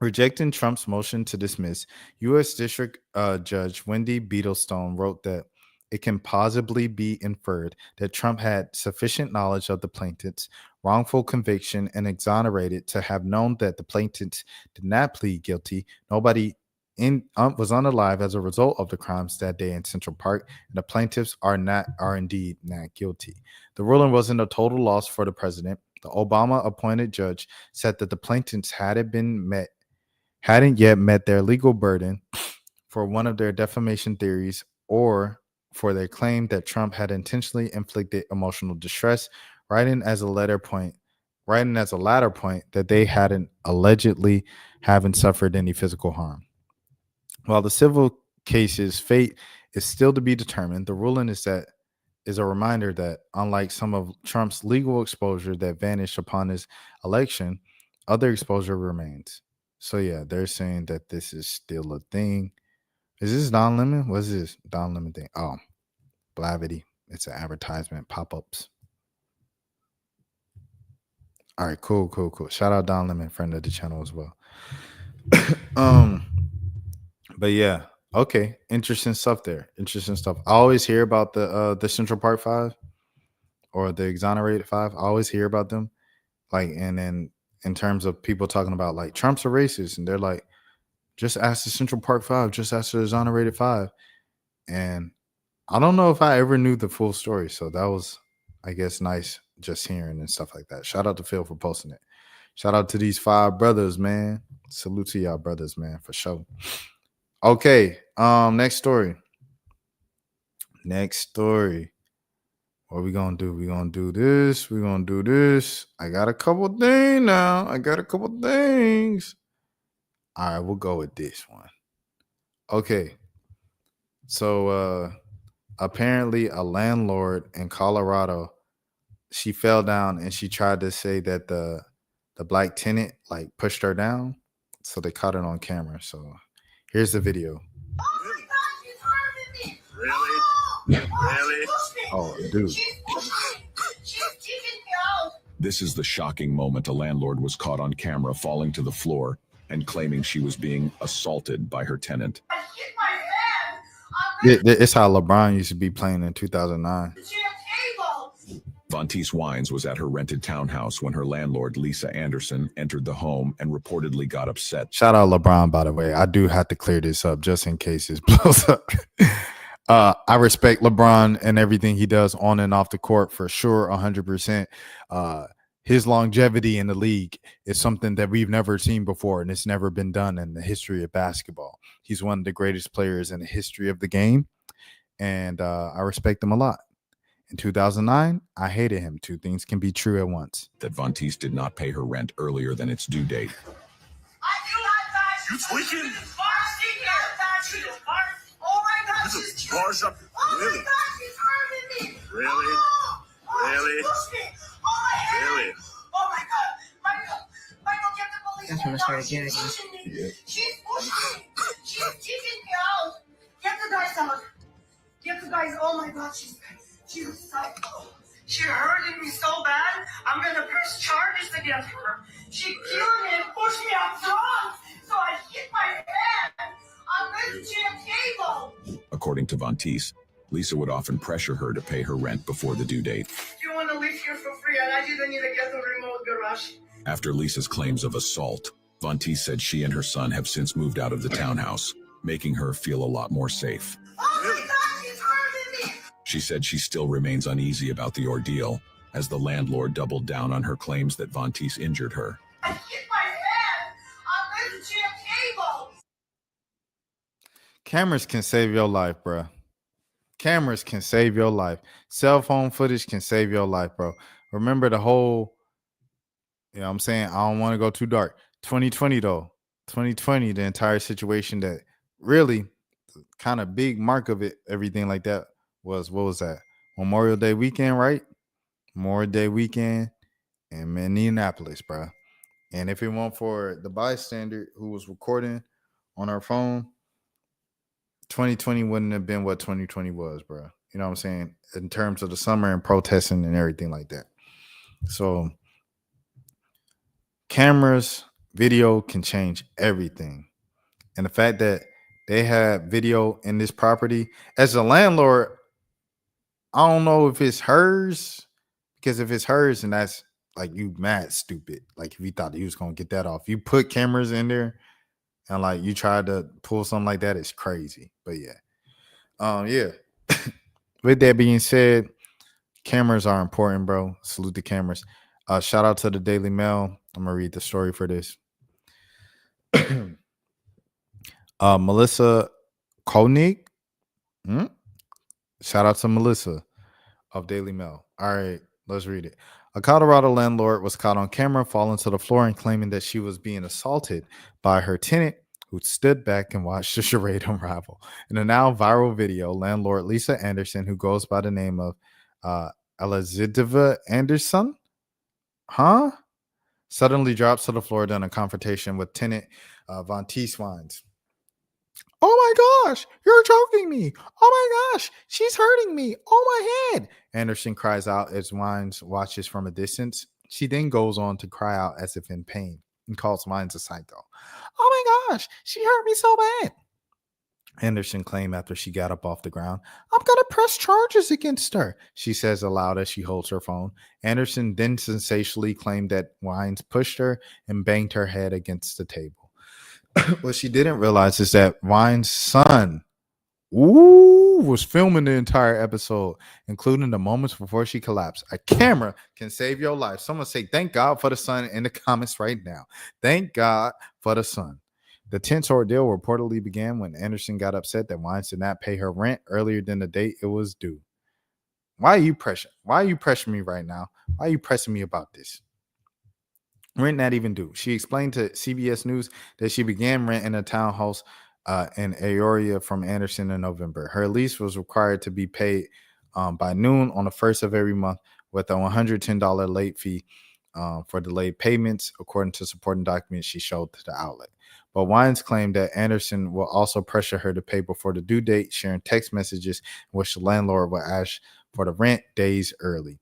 Rejecting Trump's motion to dismiss, U.S. District Judge Wendy Beetlestone wrote that it can plausibly be inferred that Trump had sufficient knowledge of the plaintiffs' wrongful conviction and exonerated to have known that the plaintiffs did not plead guilty. Nobody was unalive as a result of the crimes that day in Central Park, and the plaintiffs are indeed not guilty. The ruling wasn't a total loss for the president. The Obama-appointed judge said that the plaintiffs hadn't yet met their legal burden for one of their defamation theories or for their claim that Trump had intentionally inflicted emotional distress, writing as a latter point that they hadn't allegedly haven't suffered any physical harm. While the civil case's fate is still to be determined, the ruling is a reminder that unlike some of Trump's legal exposure that vanished upon his election, other exposure remains. So yeah, they're saying that this is still a thing. Is this Don Lemon? What's this Don Lemon thing? Oh, Blavity. It's an advertisement, pop-ups. All right, cool. Shout out Don Lemon, friend of the channel as well. But yeah, okay, interesting stuff there. Interesting stuff. I always hear about the Central Park 5 or the Exonerated 5. I always hear about them, like, and then in terms of people talking about like Trump's a racist, and they're like, just ask the Central Park 5, just ask the Exonerated 5, and I don't know if I ever knew the full story, so that was, I guess, nice just hearing and stuff like that. Shout out to Phil for posting it. Shout out to these 5 brothers, man. Salute to y'all brothers, man, for sure. Okay, next story. What we gonna do? We gonna do this. I got a couple things now. All right, we'll go with this one. Okay. So apparently a landlord in Colorado, she fell down and she tried to say that the black tenant like pushed her down. So they caught it on camera. So here's the video. Really? Oh, dude. This is the shocking moment a landlord was caught on camera falling to the floor and claiming she was being assaulted by her tenant. It's how LeBron used to be playing in 2009. Vontice Wines was at her rented townhouse when her landlord, Lisa Anderson, entered the home and reportedly got upset. Shout out LeBron, by the way. I do have to clear this up just in case it blows up. I respect LeBron and everything he does on and off the court for sure, 100%. His longevity in the league is something that we've never seen before, and it's never been done in the history of basketball. He's one of the greatest players in the history of the game, and I respect him a lot. In 2009, I hated him. Two things can be true at once. That Vontice did not pay her rent earlier than its due date. You tweaking? Oh my God, she's bars up. Really? Really? Really? Really? Oh my God, Michael, get the police. That's when I started getting She's pushing. She's kicking me out. Get the guys out. Oh my God, she's psycho. She hurting me so bad. I'm gonna press charges against her. She killed me and pushed me out front, so I hit my head on this gym table. According to Vontice, Lisa would often pressure her to pay her rent before the due date. You want to live here for free, and I didn't need to get the remote garage. After Lisa's claims of assault, Vontice said she and her son have since moved out of the townhouse, making her feel a lot more safe. Oh my God, she's hurting me. She said she still remains uneasy about the ordeal, as the landlord doubled down on her claims that Vontice injured her. I hit my head on this gym table. Cameras can save your life, bro. Cameras can save your life. Cell phone footage can save your life, bro. Remember the whole, you know what I'm saying? I don't want to go too dark. 2020, though. 2020, the entire situation that really kind of big mark of it, everything like that was, what was that? Memorial Day weekend, right? Memorial Day weekend in Minneapolis, bro. And if it weren't for the bystander who was recording on her phone, 2020 wouldn't have been what 2020 was, bro. You know what I'm saying? In terms of the summer and protesting and everything like that. So cameras, video can change everything. And the fact that they had video in this property, as a landlord, I don't know if it's hers, because if it's hers, and that's like you mad stupid. Like if you thought you was gonna get that off, you put cameras in there and like you tried to pull something like that, it's crazy. But yeah. With that being said, cameras are important, bro. Salute the cameras. Shout out to the Daily Mail. I'm gonna read the story for this. Melissa Koenig. Shout out to Melissa of Daily Mail. All right, let's read it. A Colorado landlord was caught on camera falling to the floor and claiming that she was being assaulted by her tenant, who stood back and watched the charade unravel. In a now viral video, landlord Lisa Anderson, who goes by the name of Elizabeth Anderson, suddenly drops to the floor during a confrontation with tenant Von T. Swines. Oh my gosh, you're choking me. Oh my gosh, she's hurting me. Oh my head. Anderson cries out as Wines watches from a distance. She then goes on to cry out as if in pain and calls Wines a psycho. Oh my gosh, she hurt me so bad. Anderson claimed after she got up off the ground, I'm going to press charges against her, she says aloud as she holds her phone. Anderson then sensationally claimed that Wines pushed her and banged her head against the table. What she didn't realize is that Wine's son was filming the entire episode, including the moments before she collapsed. A camera can save your life. Someone say, thank God for the son in the comments right now. Thank God for the son. The tense ordeal reportedly began when Anderson got upset that Wines did not pay her rent earlier than the date it was due. Why are you pressuring me right now? Why are you pressing me about this? Rent not even due. She explained to CBS News that she began rent in a townhouse in Aoria from Anderson in November. Her lease was required to be paid by noon on the first of every month with a $110 late fee for delayed payments, according to supporting documents she showed to the outlet. But Wines claimed that Anderson will also pressure her to pay before the due date, sharing text messages in which the landlord would ask for the rent days early.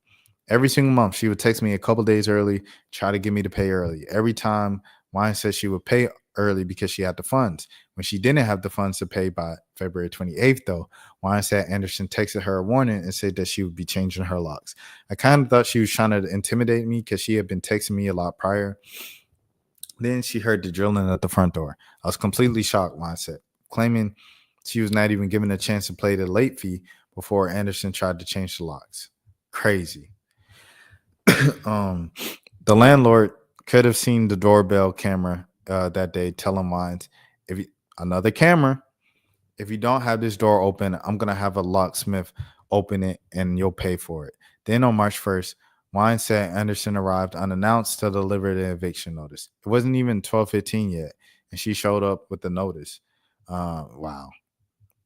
Every single month, she would text me a couple days early, try to get me to pay early. Every time, Wines said she would pay early because she had the funds. When she didn't have the funds to pay by February 28th, though, Wines said Anderson texted her a warning and said that she would be changing her locks. I kind of thought she was trying to intimidate me because she had been texting me a lot prior. Then she heard the drilling at the front door. I was completely shocked, Wines said, claiming she was not even given a chance to pay the late fee before Anderson tried to change the locks. Crazy. The landlord could have seen the doorbell camera that day, telling Wines, another camera, if you don't have this door open, I'm going to have a locksmith open it and you'll pay for it. Then on March 1st, Wines said Anderson arrived unannounced to deliver the eviction notice. It wasn't even 12:15 yet, and she showed up with the notice. Wow.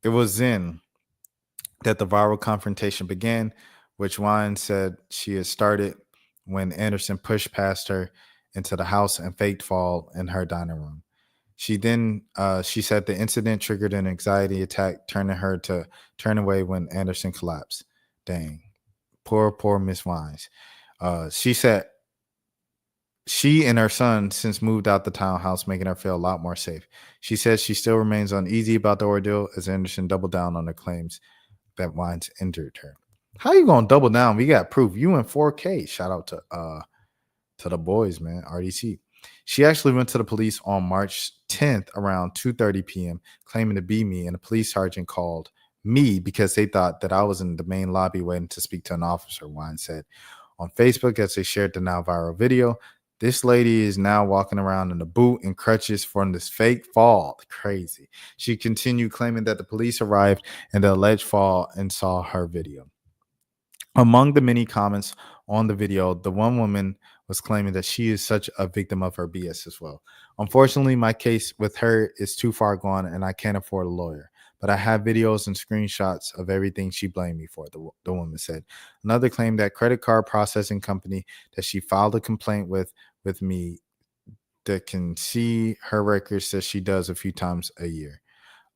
It was then that the viral confrontation began, which Wines said she had started when Anderson pushed past her into the house and faked fall in her dining room. She said the incident triggered an anxiety attack, turning her to turn away when Anderson collapsed. Dang. Poor Miss Wines. She said she and her son since moved out the townhouse, making her feel a lot more safe. She says she still remains uneasy about the ordeal as Anderson doubled down on the claims that Wines injured her. How you gonna double down? We got proof. You in 4K. Shout out to the boys, man. RDC. She actually went to the police on March 10th around 2:30 p.m. claiming to be me, and a police sergeant called me because they thought that I was in the main lobby waiting to speak to an officer, Wines said. On Facebook, as they shared the now viral video, this lady is now walking around in a boot and crutches from this fake fall. Crazy. She continued claiming that the police arrived in the alleged fall and saw her video. Among the many comments on the video, the one woman was claiming that she is such a victim of her BS as well. Unfortunately, my case with her is too far gone and I can't afford a lawyer. But I have videos and screenshots of everything she blamed me for, the woman said. Another claimed that credit card processing company that she filed a complaint with me that can see her records that she does a few times a year.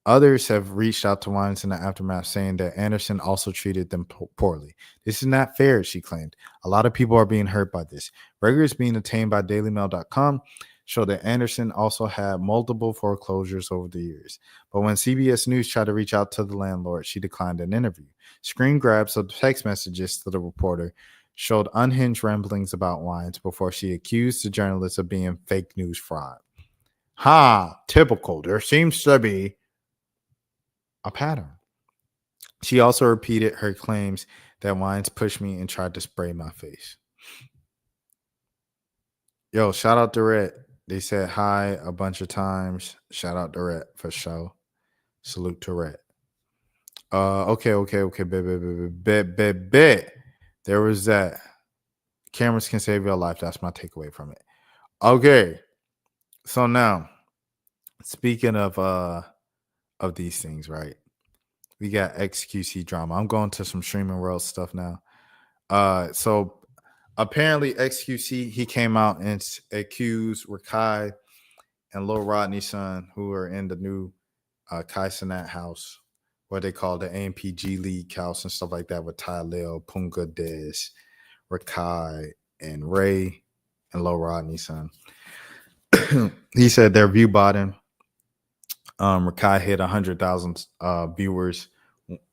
Others have reached out to Wines in the aftermath, saying that Anderson also treated them poorly. This is not fair, she claimed. A lot of people are being hurt by this. Records being obtained by DailyMail.com show that Anderson also had multiple foreclosures over the years. But when CBS News tried to reach out to the landlord, she declined an interview. Screen grabs of text messages to the reporter showed unhinged ramblings about Wines before she accused the journalist of being fake news fraud. Typical. There seems to be a pattern. She also repeated her claims that Wines pushed me and tried to spray my face. Yo, shout out to Red. They said hi a bunch of times. Shout out to Red for sure. Salute to Red. Okay. Bet. There was that. Cameras can save your life. That's my takeaway from it. Okay. So now, speaking of these things, right? We got XQC drama. I'm going to some streaming world stuff now. So apparently XQC, he came out and accused RaKai and Lil Rodney's son, who are in the new Kai Cenat house, what they call the AMPG League house and stuff like that, with Ty Lil, Punga Dez, RaKai, and Ray and Lil Rodney's son. He said they're view botting. RaKai hit 100,000 viewers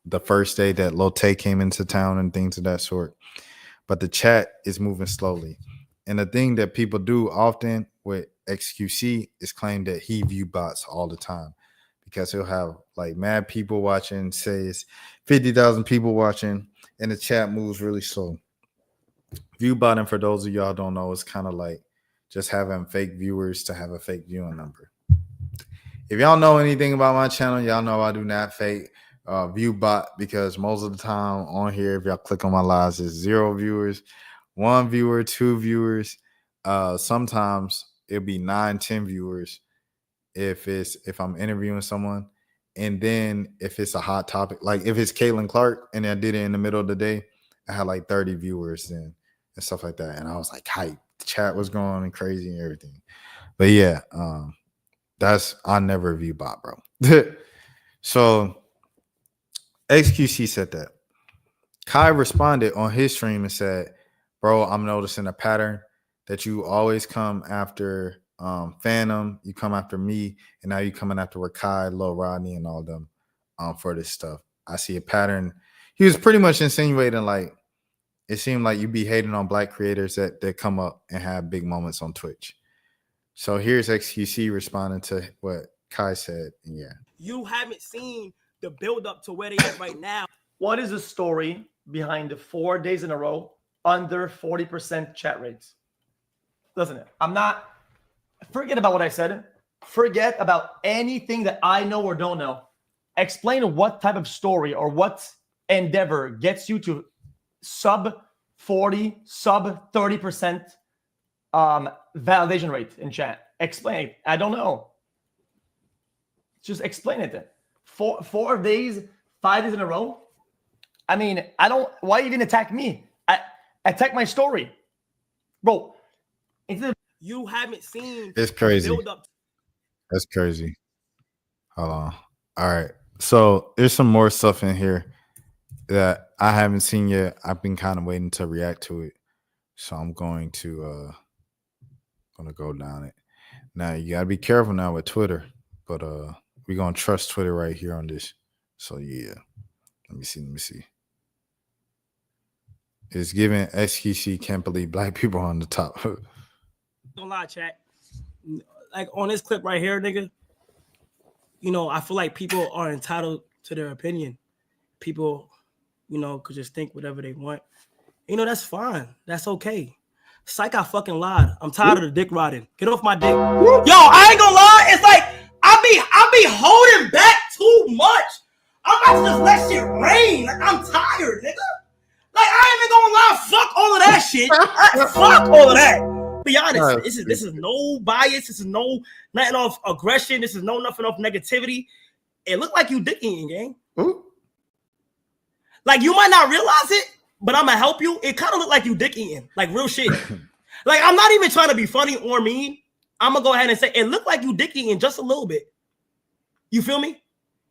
the first day that Lil Tay came into town and things of that sort. But the chat is moving slowly. And the thing that people do often with XQC is claim that he view bots all the time, because he'll have like mad people watching, say it's 50,000 people watching, and the chat moves really slow. View botting, for those of y'all don't know, is kind of like just having fake viewers to have a fake viewing number. If y'all know anything about my channel, y'all know I do not fake view bot, because most of the time on here, if y'all click on my lives, it's 0 viewers, 1 viewer, 2 viewers. Sometimes it'll be 9-10 viewers if I'm interviewing someone. And then if it's a hot topic, like if it's Caitlin Clark and I did it in the middle of the day, I had like 30 viewers then and stuff like that. And I was like hype. The chat was going and crazy and everything. But yeah, I never view bot, bro. So XQC said that. Kai responded on his stream and said, bro, I'm noticing a pattern that you always come after Phantom, you come after me, and now you coming after RaKai, Lil Rodney, and all them for this stuff. I see a pattern. He was pretty much insinuating, like, it seemed like you be hating on black creators that come up and have big moments on Twitch. So here's XQC responding to what Kai said. And yeah. You haven't seen the build up to where they are right now. What is the story behind the 4 days in a row under 40% chat rates? Listen, forget about what I said. Forget about anything that I know or don't know. Explain what type of story or what endeavor gets you to sub 40, sub 30% validation rate in chat. Explain it. I don't know. Just explain it then. 4 days, 5 days in a row. I mean, why even attack me? Attack my story. Bro, you haven't seen it's crazy. Build up. That's crazy. Hold on. All right. So there's some more stuff in here that I haven't seen yet. I've been kind of waiting to react to it. So I'm going to go down it. Now you gotta be careful now with Twitter, but we're gonna trust Twitter right here on this. So yeah. Let me see. It's giving XQC can't believe black people on the top. Don't lie, chat. Like on this clip right here, nigga. You know, I feel like people are entitled to their opinion. People, could just think whatever they want. That's fine. That's okay. Psych, I fucking lied. I'm tired of the dick riding. Get off my dick. Yo, I ain't gonna lie. It's like I be holding back too much. I'm about to just let shit rain. Like, I'm tired, nigga. Like, I ain't even gonna lie. Fuck all of that shit. Fuck all of that. Be honest. This is no bias. This is nothing off aggression. This is nothing off negativity. It look like you dick eating, gang. Ooh. Like, you might not realize it, but I'm gonna help you. It kind of look like you dick eating. Like, real shit. Like, I'm not even trying to be funny or mean. I'm gonna go ahead and say it looked like you dick eating just a little bit. You feel me?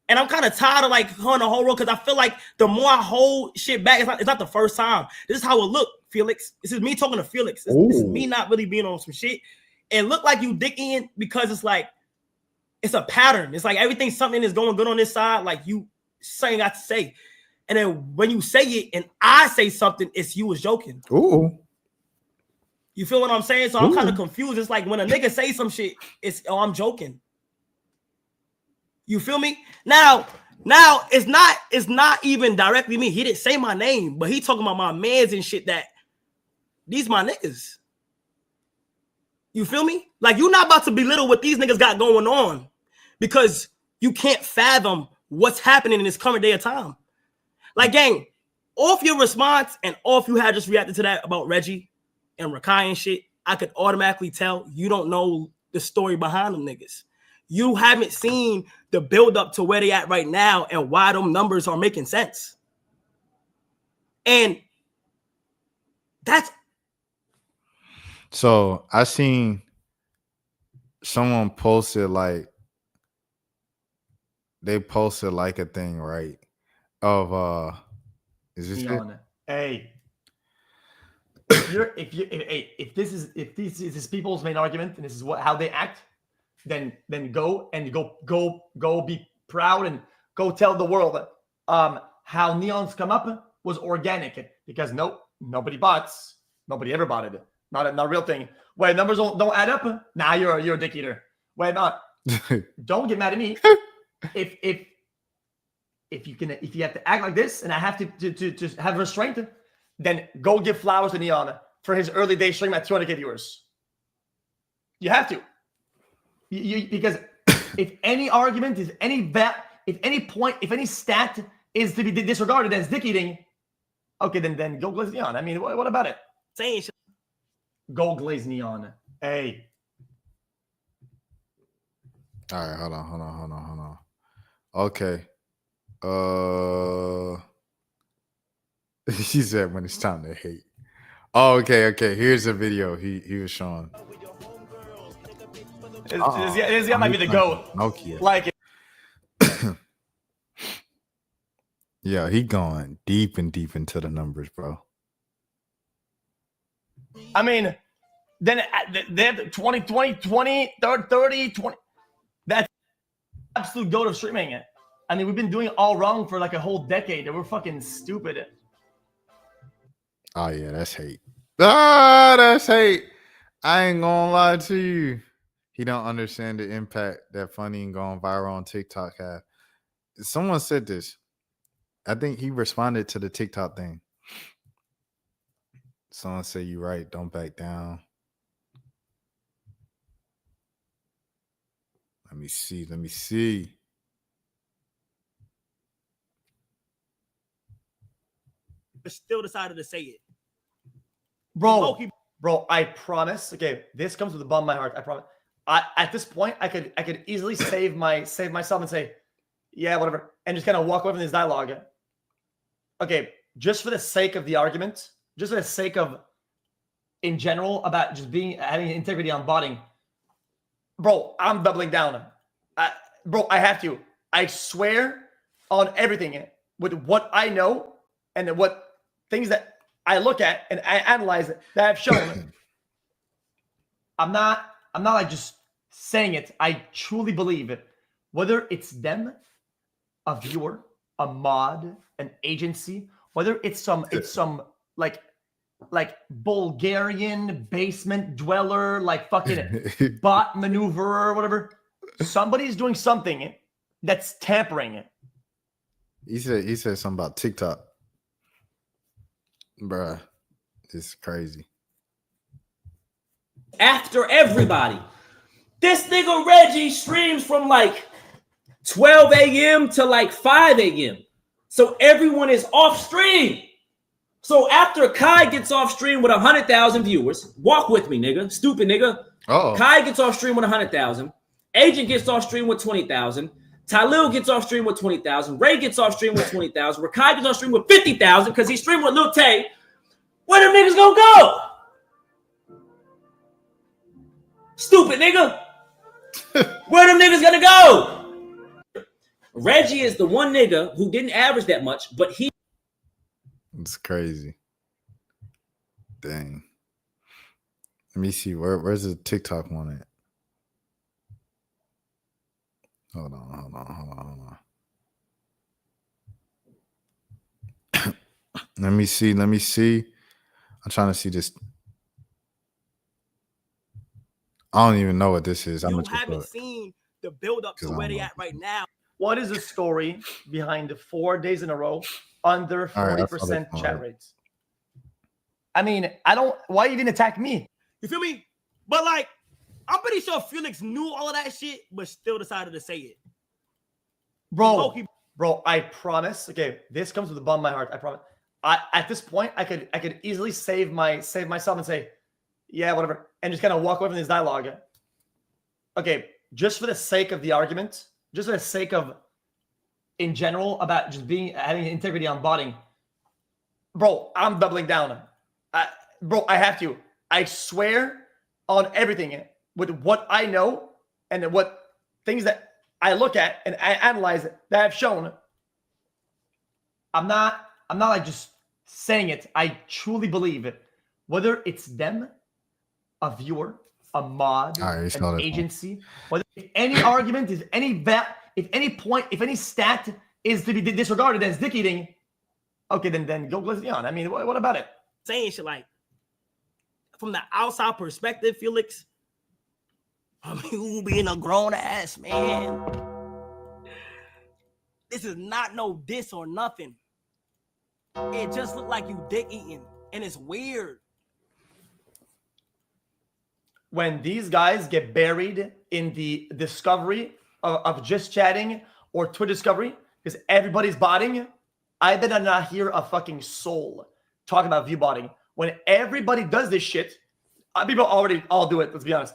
And I'm kind of tired of like her in the whole road because I feel like the more I hold shit back, it's not the first time. This is how it looked, Felix. This is me talking to Felix. This is me not really being on some shit. It looked like you dicking because it's like, it's a pattern. It's like everything, something is going good on this side. Like you saying I to say. And then when you say it and I say something, it's you was joking. Ooh. You feel what I'm saying? So I'm kind of confused. It's like when a nigga say some shit, it's, oh, I'm joking. You feel me? Now it's not even directly me. He didn't say my name, but he talking about my mans and shit that these my niggas. You feel me? Like you're not about to belittle what these niggas got going on because you can't fathom what's happening in this current day of time. Like, gang, off your response and off you had just reacted to that about Reggie and RaKai and shit, I could automatically tell you don't know the story behind them niggas. You haven't seen the build up to where they at right now and why them numbers are making sense. And that's... So I seen someone posted like, they posted like a thing, right? Of is this it? Hey, if this is people's main argument and this is how they act, then go be proud and go tell the world how Neon's come up was organic because nobody bots, nobody ever bought it, not a real thing. Wait, numbers don't add up. Nah, you're a dick eater. Wait, not. Don't get mad at me. If you have to act like this and I have to have restraint, then go give flowers to Neon for his early day stream at 200K viewers. You have to. Because if any argument is if any stat is to be disregarded as dick eating, okay, then go glaze Neon. I mean, what about it? Saying shit. Go glaze Neon. Hey. All right, hold on. Okay. She said when it's time to hate. Oh, okay. Here's a video he was showing. This guy might be the GOAT. Nokia. Like it. Yeah, he going deep into the numbers, bro. I mean, then they have 20, 30, 20. That's absolute GOAT of streaming it. I mean, we've been doing it all wrong for like a whole decade and we're fucking stupid. Oh, yeah, that's hate. That's hate. I ain't gonna lie to you. He don't understand the impact that funny and going viral on TikTok have. Someone said this. I think he responded to the TikTok thing. Someone said, "You right, don't back down." Let me see. But still decided to say it. Bro, I promise. Okay, this comes with a bum in my heart. I promise. At this point, I could easily save myself and say, yeah, whatever, and just kind of walk away from this dialogue. Okay, just for the sake of the argument, just for the sake of, in general, about just having integrity on botting, bro, I'm doubling down. Bro, I have to. I swear on everything with what I know and what things that I look at and I analyze that I've shown. I'm not like just saying it. I truly believe it. Whether it's them, a viewer, a mod, an agency, whether it's some like Bulgarian basement dweller, like fucking bot maneuverer or whatever. Somebody's doing something that's tampering it. He said something about TikTok. Bruh, this is crazy. After everybody. This nigga Reggie streams from like 12 a.m. to like 5 a.m. So everyone is off stream. So after Kai gets off stream with 100,000 viewers, walk with me, nigga. Stupid nigga. Kai gets off stream with 100,000. Agent gets off stream with 20,000. Talil gets off stream with 20,000. Ray gets off stream with 20,000. RaKai gets off stream with 50,000 because he's streaming with Lil Tay. Where them niggas gonna go? Stupid nigga. Where them niggas gonna go? Reggie is the one nigga who didn't average that much, but he. It's crazy. Dang. Let me see. Where's the TikTok one at? Hold on. Let me see. I'm trying to see this. I don't even know what this is. You haven't seen the build up to where they at right now. What is the story behind the 4 days in a row under 40% chat rates? I mean, why you didn't attack me? You feel me? But like, I'm pretty sure Felix knew all of that shit, but still decided to say it. Bro, I promise. Okay, this comes with the bum in my heart. I promise. At this point, I could easily save myself and say, yeah, whatever, and just kind of walk away from this dialogue. Okay, just for the sake of the argument, just for the sake of, in general, about just having integrity on botting, bro, I'm doubling down. Bro, I have to. I swear on everything with what I know and what things that I look at and I analyze that have shown. I'm not like just saying it. I truly believe it. Whether it's them, a viewer, a mod, an agency, whether if any argument is if any point, if any stat is to be disregarded as dick eating, okay, then go on. I mean, what about it? Saying shit like, from the outside perspective, Felix, I mean, you being a grown ass man. This is not no diss or nothing. It just looked like you dick eating, and it's weird. When these guys get buried in the discovery of just chatting or Twitter discovery, because everybody's botting, I better not hear a fucking soul talk about view botting. When everybody does this shit, people already all do it. Let's be honest.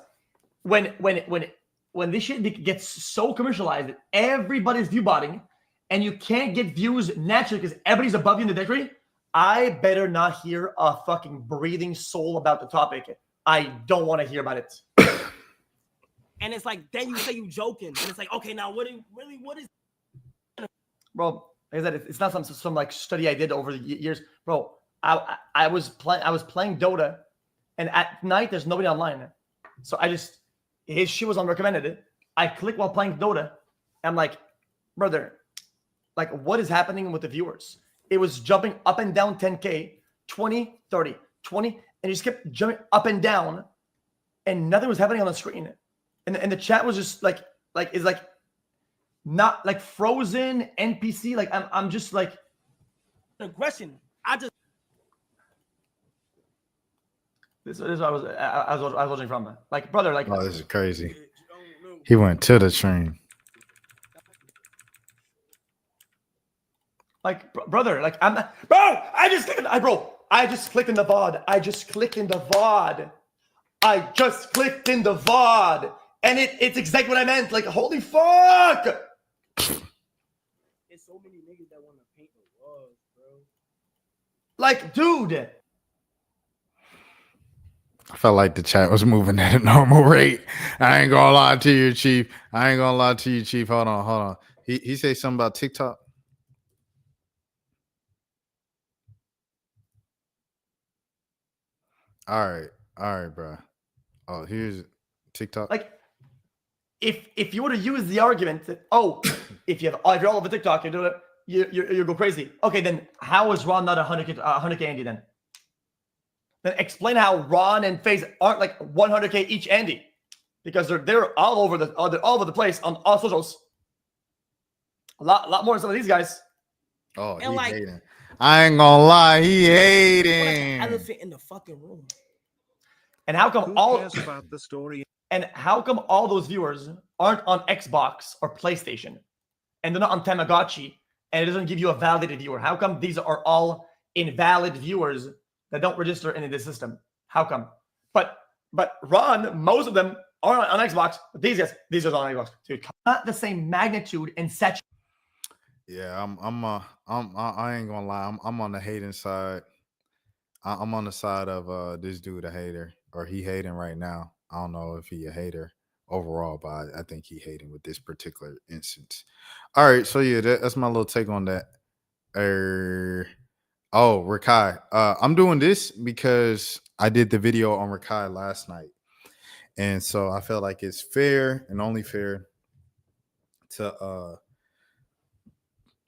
When this shit gets so commercialized, everybody's view botting, and you can't get views naturally because everybody's above you in the degree, I better not hear a fucking breathing soul about the topic. I don't want to hear about it. And it's like, then you say you joking, and it's like, okay, now what is? Bro, like I said, it's not some like study I did over the years, bro. I was playing Dota, and at night there's nobody online, so his shit was unrecommended. I click while playing Dota. I'm like, brother, like what is happening with the viewers? It was jumping up and down 10K, 20, 30, 20, and it just kept jumping up and down, and nothing was happening on the screen. And the chat was just like it's like not like frozen NPC. Like I'm just like aggression. This is what I was watching from. Like, brother, like, oh, this is crazy. He went to the train. Like, brother, like, I'm not, bro. I just clicked in the VOD. I just clicked in the VOD, and it's exactly what I meant. Like, holy fuck! There's so many niggas that want to paint the walls, bro. Like, dude. I felt like the chat was moving at a normal rate. I ain't gonna lie to you, Chief. Hold on. He say something about TikTok. All right, bro. Oh, here's TikTok. Like, if you were to use the argument that if you're all over TikTok, you go crazy. Okay, then how is Ron not 100K Andy then? Then explain how Ron and FaZe aren't like 100K each Andy, because they're all over the place on all socials. A lot more than some of these guys. Oh, and he hating. I ain't gonna lie, he hating. Elephant in the fucking room. And how come about the story? And how come all those viewers aren't on Xbox or PlayStation, and they're not on Tamagotchi, and it doesn't give you a validated viewer? How come these are all invalid viewers that don't register in the system? How come? But Ron, most of them are on Xbox. But these guys are on Xbox, dude. Not the same magnitude and saturation. Yeah, I ain't gonna lie. I'm on the hating side. I'm on the side of this dude a hater, or he hating right now. I don't know if he a hater overall, but I think he hating with this particular instance. All right, so yeah, that's my little take on that. RaKai. I'm doing this because I did the video on RaKai last night. And so I feel like it's fair and only fair to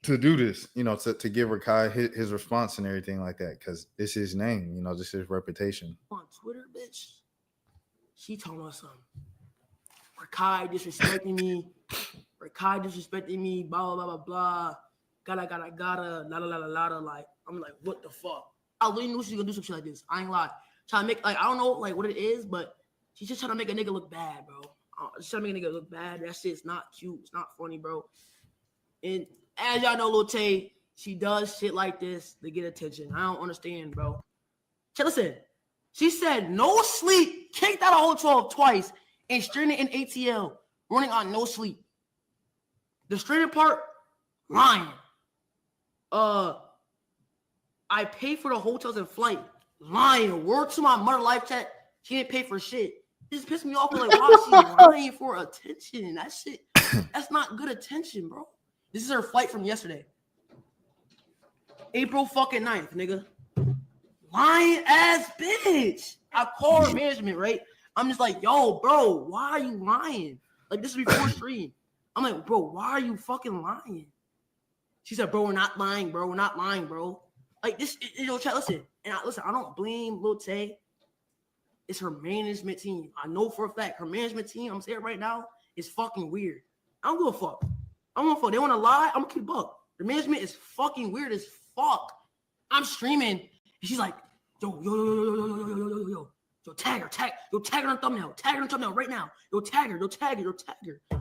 do this, to give RaKai his response and everything like that, because it's his name, this is his reputation. On Twitter, bitch, she told us something. RaKai disrespecting me. RaKai disrespecting me. Blah blah blah blah blah. Gotta. La. Like, I'm like, what the fuck? I really knew she was gonna do some shit like this. I ain't lie. Trying to make, like, I don't know like what it is, but she's just trying to make a nigga look bad, bro. She's trying to make a nigga look bad. That shit's not cute. It's not funny, bro. And as y'all know, Lil Tay, she does shit like this to get attention. I don't understand, bro. Listen, she said no sleep, kicked out of Hole 12 twice, and stranded in ATL, running on no sleep. The stranded part, lying. I paid for the hotels and flight, lying. Word to my mother live chat, she didn't pay for shit. This pissed me off. Like, why is she lying for attention? That shit, that's not good attention, bro. This is her flight from yesterday. April fucking 9th, nigga. Lying ass bitch. I call her management, right? I'm just like, yo, bro, why are you lying? Like, this is before stream. I'm like, bro, why are you fucking lying? She said, bro, we're not lying, bro. We're not lying, bro. Like, this, chat, listen. And I don't blame Lil Tay. It's her management team. I know for a fact her management team, I'm saying it right now, is fucking weird. I don't give a fuck. I don't give a fuck. They want to lie, I'm gonna keep up. The management is fucking weird as fuck. I'm streaming, and she's like, yo, tag her on the thumbnail, right now. Yo, tag her.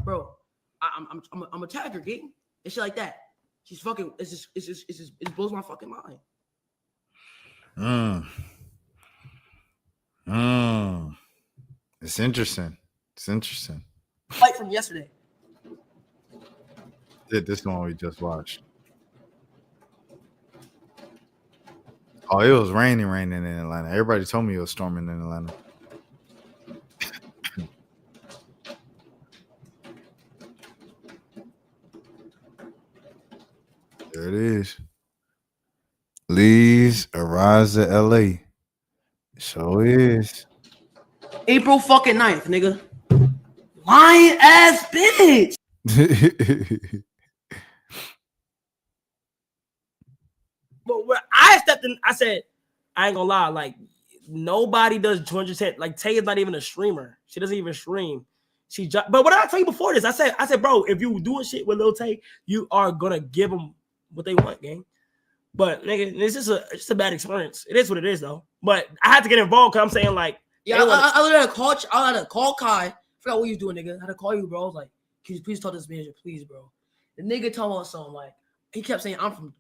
Bro, I'm a tag her, gang. And shit like that. She's fucking, it blows my fucking mind. It's interesting. Fight from yesterday. This one we just watched. Oh, it was raining in Atlanta. Everybody told me it was storming in Atlanta. There it is. Lee's arrives at LA. So is. April fucking 9th, nigga. Lying ass bitch. But where I stepped in, I said, I ain't gonna lie, like, nobody does 200. Like, Tay is not even a streamer. She doesn't even stream. But what did I tell you before this? I said, bro, if you doing shit with Lil Tay, you are gonna give them what they want, gang. But nigga, it's just a bad experience. It is what it is, though. But I had to get involved because I'm saying, like, yeah, I had to call Kai. Forgot what you was doing, nigga. I had to call you, bro. I was like, can you please talk to this manager, please, bro? The nigga told me something like, he kept saying,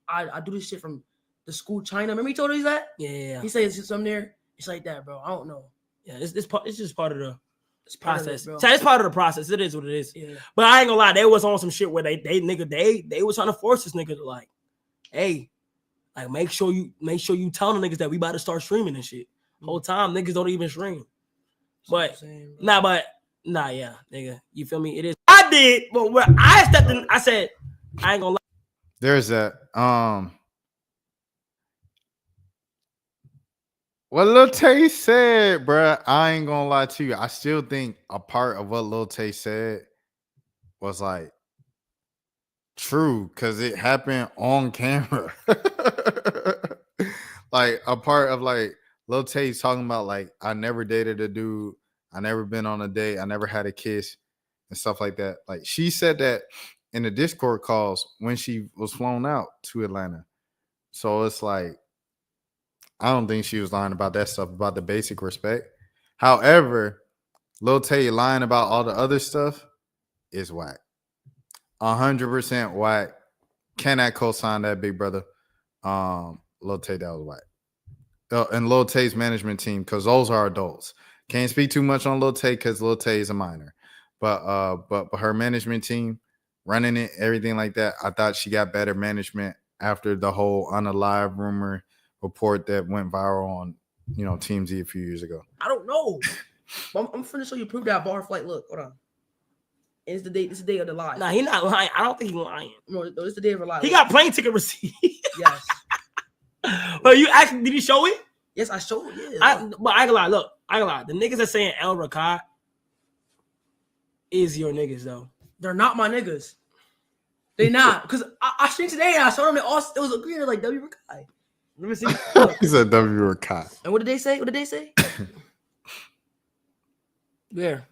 I do this shit from the school China. Remember he told us that? Yeah. He said it's just something there. It's like that, bro. I don't know. Yeah, it's just part of the process. It's part of the process. It is what it is. Yeah. But I ain't gonna lie, they was on some shit where they was trying to force this nigga to, like, hey, like, make sure you tell the niggas that we about to start streaming and shit. Whole time niggas don't even stream. But yeah, nigga. You feel me? It is. I did, but where I stepped in, I said, I ain't gonna lie. There's that. What Lil Tay said, bruh, I ain't gonna lie to you. I still think a part of what Lil Tay said was, like, true, because it happened on camera. Like, a part of, like, Lil Tay's talking about, like, I never dated a dude, I never been on a date, I never had a kiss and stuff like that. Like, she said that in the Discord calls when she was flown out to Atlanta. So it's like, I don't think she was lying about that stuff, about the basic respect. However, Lil Tay lying about all the other stuff is whack. 100% whack. Cannot co-sign that, big brother. Lil Tay, that was whack. And Lil Tay's management team, because those are adults. Can't speak too much on Lil Tay because Lil Tay is a minor. But her management team, running it, everything like that, I thought she got better management after the whole unalive rumor report that went viral on, TMZ a few years ago. I don't know. I'm finna show you proof that I bought her flight. Look, hold on. It's the day. It's the day of the lie. Nah, he not lying. I don't think he's lying. No, it's the day of the lie. He got plane ticket receipt. Yes. But you actually did he show it? Yes, I showed it. Yeah. But I ain't gonna lie. Look, I ain't gonna lie. The niggas that saying RaKai is your niggas though. They're not my niggas. They not because I streamed today and I showed them it all. It was a green like RaKai. Let me see. He said RaKai. And what did they say? What did they say? Where?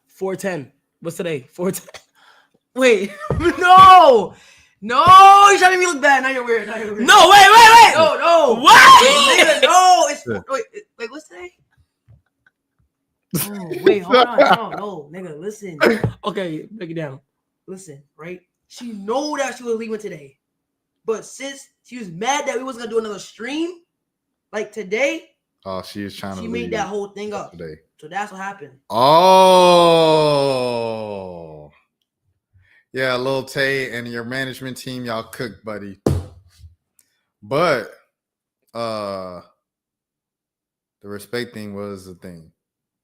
410. What's today? 410. Wait, no, you're trying to make me look bad. Now you're weird. No, wait. No. What? Nigga, no, it's wait, what's today? Oh, wait, hold on. No, nigga, listen. Okay, break it down. Listen, right? She know that she was leaving today, but since she was mad that we wasn't gonna do another stream, like today, she was trying to. She made that whole thing up today. So that's what happened. Oh, yeah, Lil Tay and your management team, y'all cook, buddy. But the respect thing was the thing.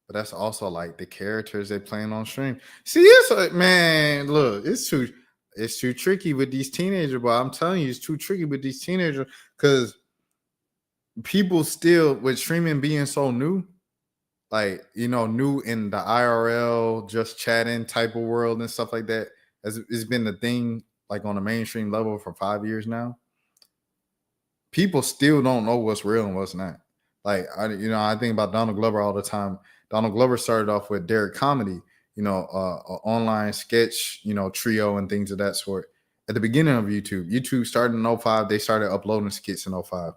But that's also like the characters they playing on stream. See, it's like, man, look, it's too tricky with these teenagers, but I'm telling you, it's too tricky with these teenagers because people still with streaming being so new, like, you know, new in the IRL, just chatting type of world and stuff like that. It's been the thing like on the mainstream level for 5 years now. People still don't know what's real and what's not. Like, I think about Donald Glover all the time. Donald Glover started off with Derek Comedy, an online sketch, trio and things of that sort. At the beginning of YouTube. YouTube started in 05. They started uploading skits in 05.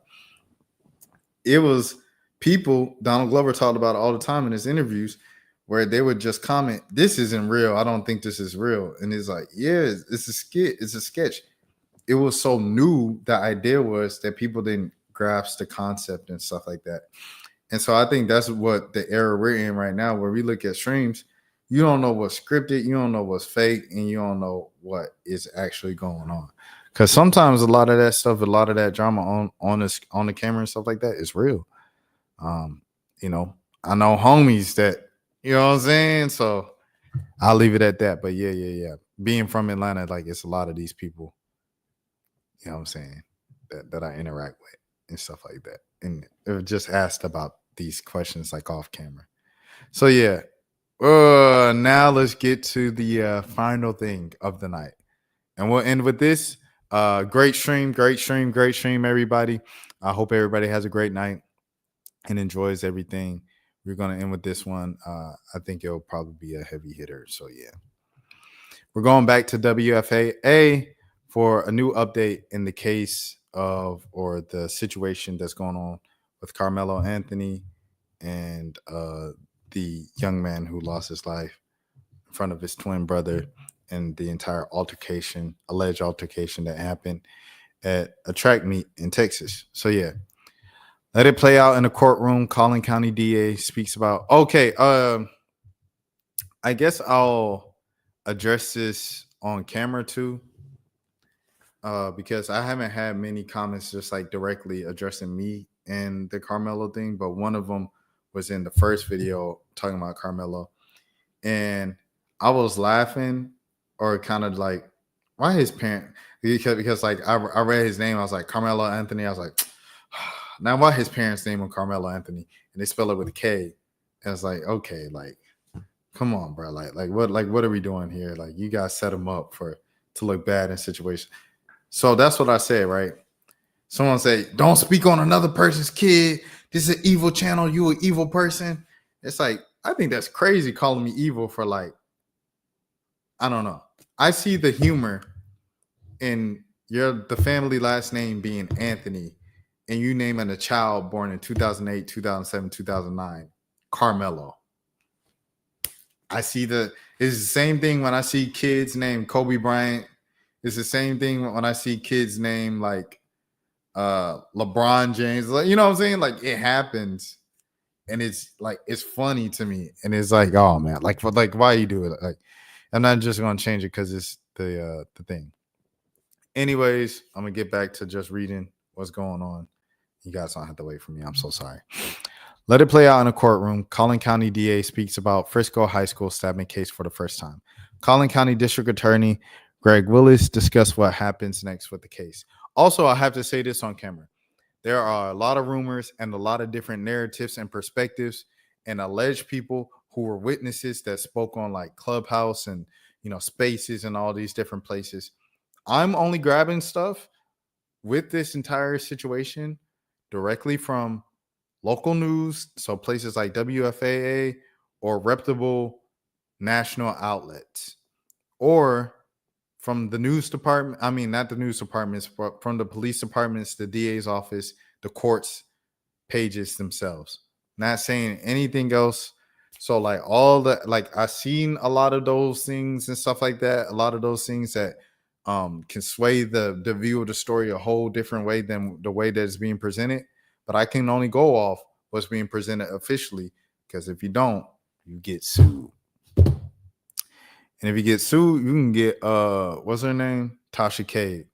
It was people, Donald Glover talked about it all the time in his interviews, where they would just comment, "This isn't real. I don't think this is real." And it's like, yeah, it's a skit. It's a sketch. It was so new. The idea was that people didn't grasp the concept and stuff like that. And so I think that's what the era we're in right now, where we look at streams, you don't know what's scripted, you don't know what's fake, and you don't know what is actually going on. Because sometimes a lot of that stuff, a lot of that drama on the camera and stuff like that is real. I know homies that, you know what I'm saying? So I'll leave it at that. But yeah. Being from Atlanta, like, it's a lot of these people, you know what I'm saying, that I interact with and stuff like that. And it was just asked about these questions like off camera. So yeah. Now let's get to the final thing of the night. And we'll end with this. Great stream, everybody. I hope everybody has a great night and enjoys everything. We're going to end with this one. I think it'll probably be a heavy hitter. So yeah. We're going back to WFAA for a new update in the case of, or the situation that's going on with Carmelo Anthony and the young man who lost his life in front of his twin brother, and the entire alleged altercation that happened at a track meet in Texas. So yeah, let it play out in the courtroom. Collin County DA speaks about, okay, I guess I'll address this on camera too, because I haven't had many comments just like directly addressing me and the Carmelo thing, but one of them was in the first video talking about Carmelo, and I was laughing, or kind of like, why his parent? Because like I read his name, I was like, Carmelo Anthony. I was like, now why his parents name him Carmelo Anthony, and they spell it with a K? And it's like, okay, like, come on, bro, like what are we doing here? Like, you guys set him up to look bad in situation. So that's what I said, right? Someone say, don't speak on another person's kid. This is an evil channel. You an evil person. It's like, I think that's crazy calling me evil for, like, I don't know. I see the humor in the family last name being Anthony, and you naming a child born in 2008, 2007, 2009, Carmelo. It's the same thing when I see kids named Kobe Bryant. It's the same thing when I see kids named like LeBron James. Like, you know what I'm saying? Like, it happens, and it's like, it's funny to me, and it's like, oh man, like why you do it? Like, I'm not just gonna change it because it's the thing. Anyways, I'm gonna get back to just reading what's going on. You guys don't have to wait for me. I'm so sorry. Let it play out in a courtroom. Collin County DA speaks about Frisco High School stabbing case for the first time. Collin County District Attorney Greg Willis discussed what happens next with the case. Also, I have to say this on camera. There are a lot of rumors and a lot of different narratives and perspectives and alleged people who were witnesses that spoke on like Clubhouse and, Spaces and all these different places. I'm only grabbing stuff with this entire situation directly from local news, so places like WFAA or reputable national outlets, or from the news department. I mean, not the news departments, but from the police departments, the DA's office, the courts pages themselves. Not saying anything else. So like all the, like I've seen a lot of those things and stuff like that. A lot of those things that can sway the view of the story a whole different way than the way that it's being presented. But I can only go off what's being presented officially, because if you don't, you get sued. And if you get sued, you can get what's her name? Tasha Cade.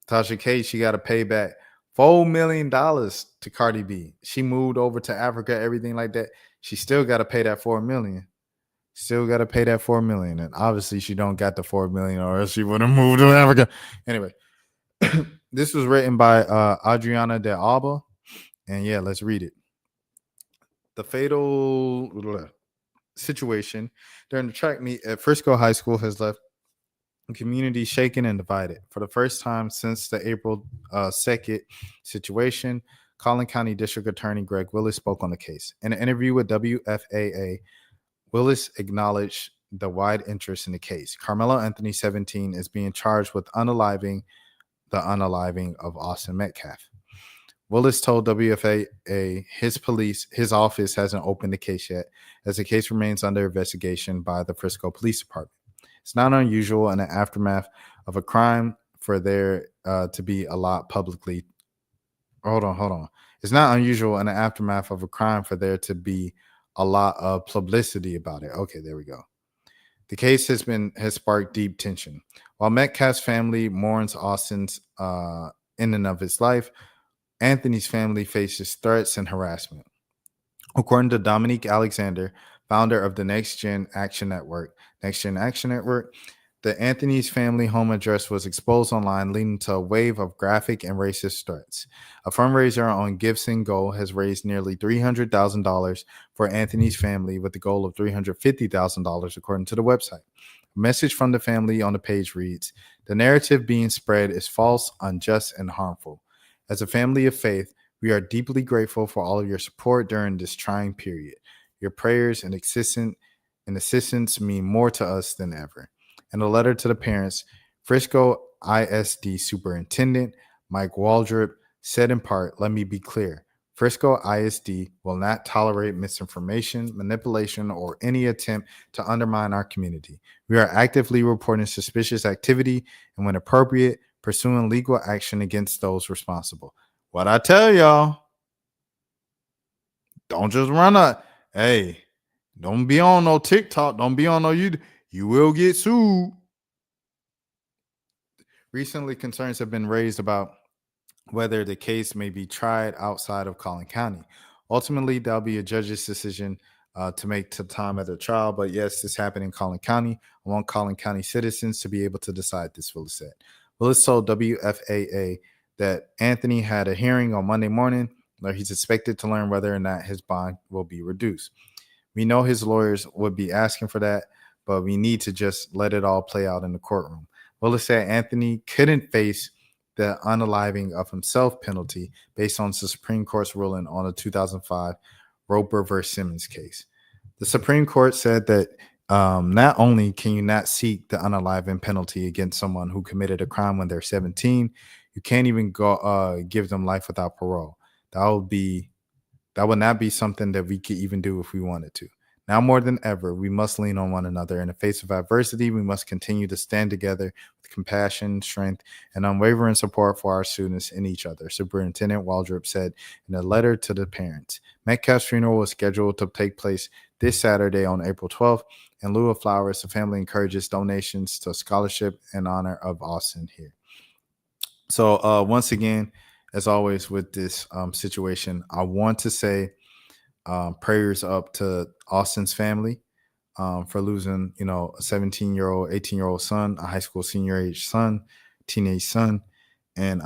Tasha Cade, she got to pay back $4 million to Cardi B. She moved over to Africa, everything like that. She still got to pay that $4 million. Still got to pay that $4 million. And obviously she don't got the $4 million, or else she would have moved to Africa. Anyway, this was written by Adriana de Alba. And yeah, let's read it. The fatal situation during the track meet at Frisco High School has left the community shaken and divided. For the first time since the April 2nd situation, Collin County District Attorney Greg Willis spoke on the case. In an interview with WFAA, Willis acknowledged the wide interest in the case. Carmelo Anthony, 17, is being charged with the unaliving of Austin Metcalf. Willis told WFAA his office hasn't opened the case yet, as the case remains under investigation by the Frisco Police Department. It's not unusual in the aftermath of a crime for there to be a lot publicly. Hold on. It's not unusual in the aftermath of a crime for there to be a lot of publicity about it. Okay, there we go. The case has sparked deep tension. While Metcalf's family mourns Austin's in and of his life, Anthony's family faces threats and harassment. According to Dominique Alexander, founder of the Next Gen Action Network, the Anthony's family home address was exposed online, leading to a wave of graphic and racist threats. A fundraiser on Gibson Go has raised nearly $300,000 for Anthony's family, with the goal of $350,000, according to the website. A message from the family on the page reads, "The narrative being spread is false, unjust, and harmful. As a family of faith, we are deeply grateful for all of your support during this trying period. Your prayers and assistance mean more to us than ever." In a letter to the parents, Frisco ISD Superintendent Mike Waldrop said in part, "Let me be clear. Frisco ISD will not tolerate misinformation, manipulation, or any attempt to undermine our community. We are actively reporting suspicious activity and, when appropriate, pursuing legal action against those responsible." What I tell y'all, don't just run up. Hey, don't be on no TikTok. Don't be on no YouTube. You will get sued. Recently, concerns have been raised about whether the case may be tried outside of Collin County. Ultimately, there'll be a judge's decision to make to time at the trial. But yes, this happened in Collin County. I want Collin County citizens to be able to decide this, Willis said. Willis told WFAA that Anthony had a hearing on Monday morning where he's expected to learn whether or not his bond will be reduced. We know his lawyers would be asking for that, but we need to just let it all play out in the courtroom. Willis said Anthony couldn't face the unaliving of himself penalty based on the Supreme Court's ruling on the 2005 Roper versus Simmons case. The Supreme Court said that not only can you not seek the unaliving penalty against someone who committed a crime when they're 17, you can't even go give them life without parole. That would not be something that we could even do if we wanted to. Now more than ever, we must lean on one another. In the face of adversity, we must continue to stand together with compassion, strength, and unwavering support for our students and each other, Superintendent Waldrop said in a letter to the parents. Metcalf's funeral was scheduled to take place this Saturday on April 12th. In lieu of flowers, the family encourages donations to a scholarship in honor of Austin here. So once again, as always with this situation, I want to say Prayers up to Austin's family for losing, a 17-year-old, 18-year-old son, a high school senior age son, teenage son. And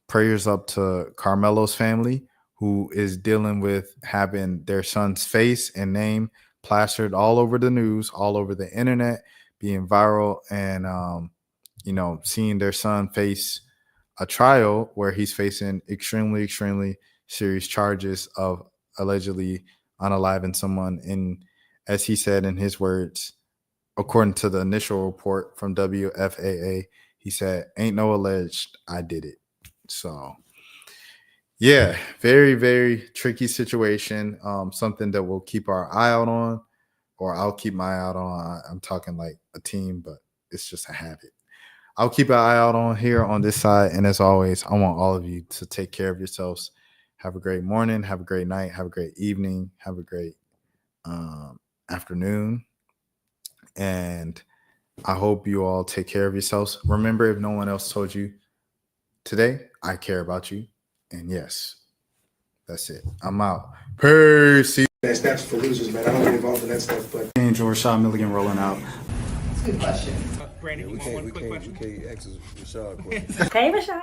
prayers up to Carmelo's family, who is dealing with having their son's face and name plastered all over the news, all over the internet, being viral, and seeing their son face a trial where he's facing extremely, extremely serious charges of allegedly unaliving someone. And as he said in his words, according to the initial report from WFAA, he said, "Ain't no alleged, I did it." So yeah, very, very tricky situation. Something that we'll keep our eye out on, or I'll keep my eye out on. I'm talking like a team, but it's just a habit. I'll keep an eye out on here on this side. And as always, I want all of you to take care of yourselves. Have a great morning. Have a great night. Have a great evening. Have a great afternoon. And I hope you all take care of yourselves. Remember, if no one else told you today, I care about you. And yes, that's it. I'm out. Peace. That's for losers, man. I don't get involved in that stuff, but Angel Rashad Milligan rolling out. Good question. Brandon, we can't ask Rashad questions. Hey, Rashad.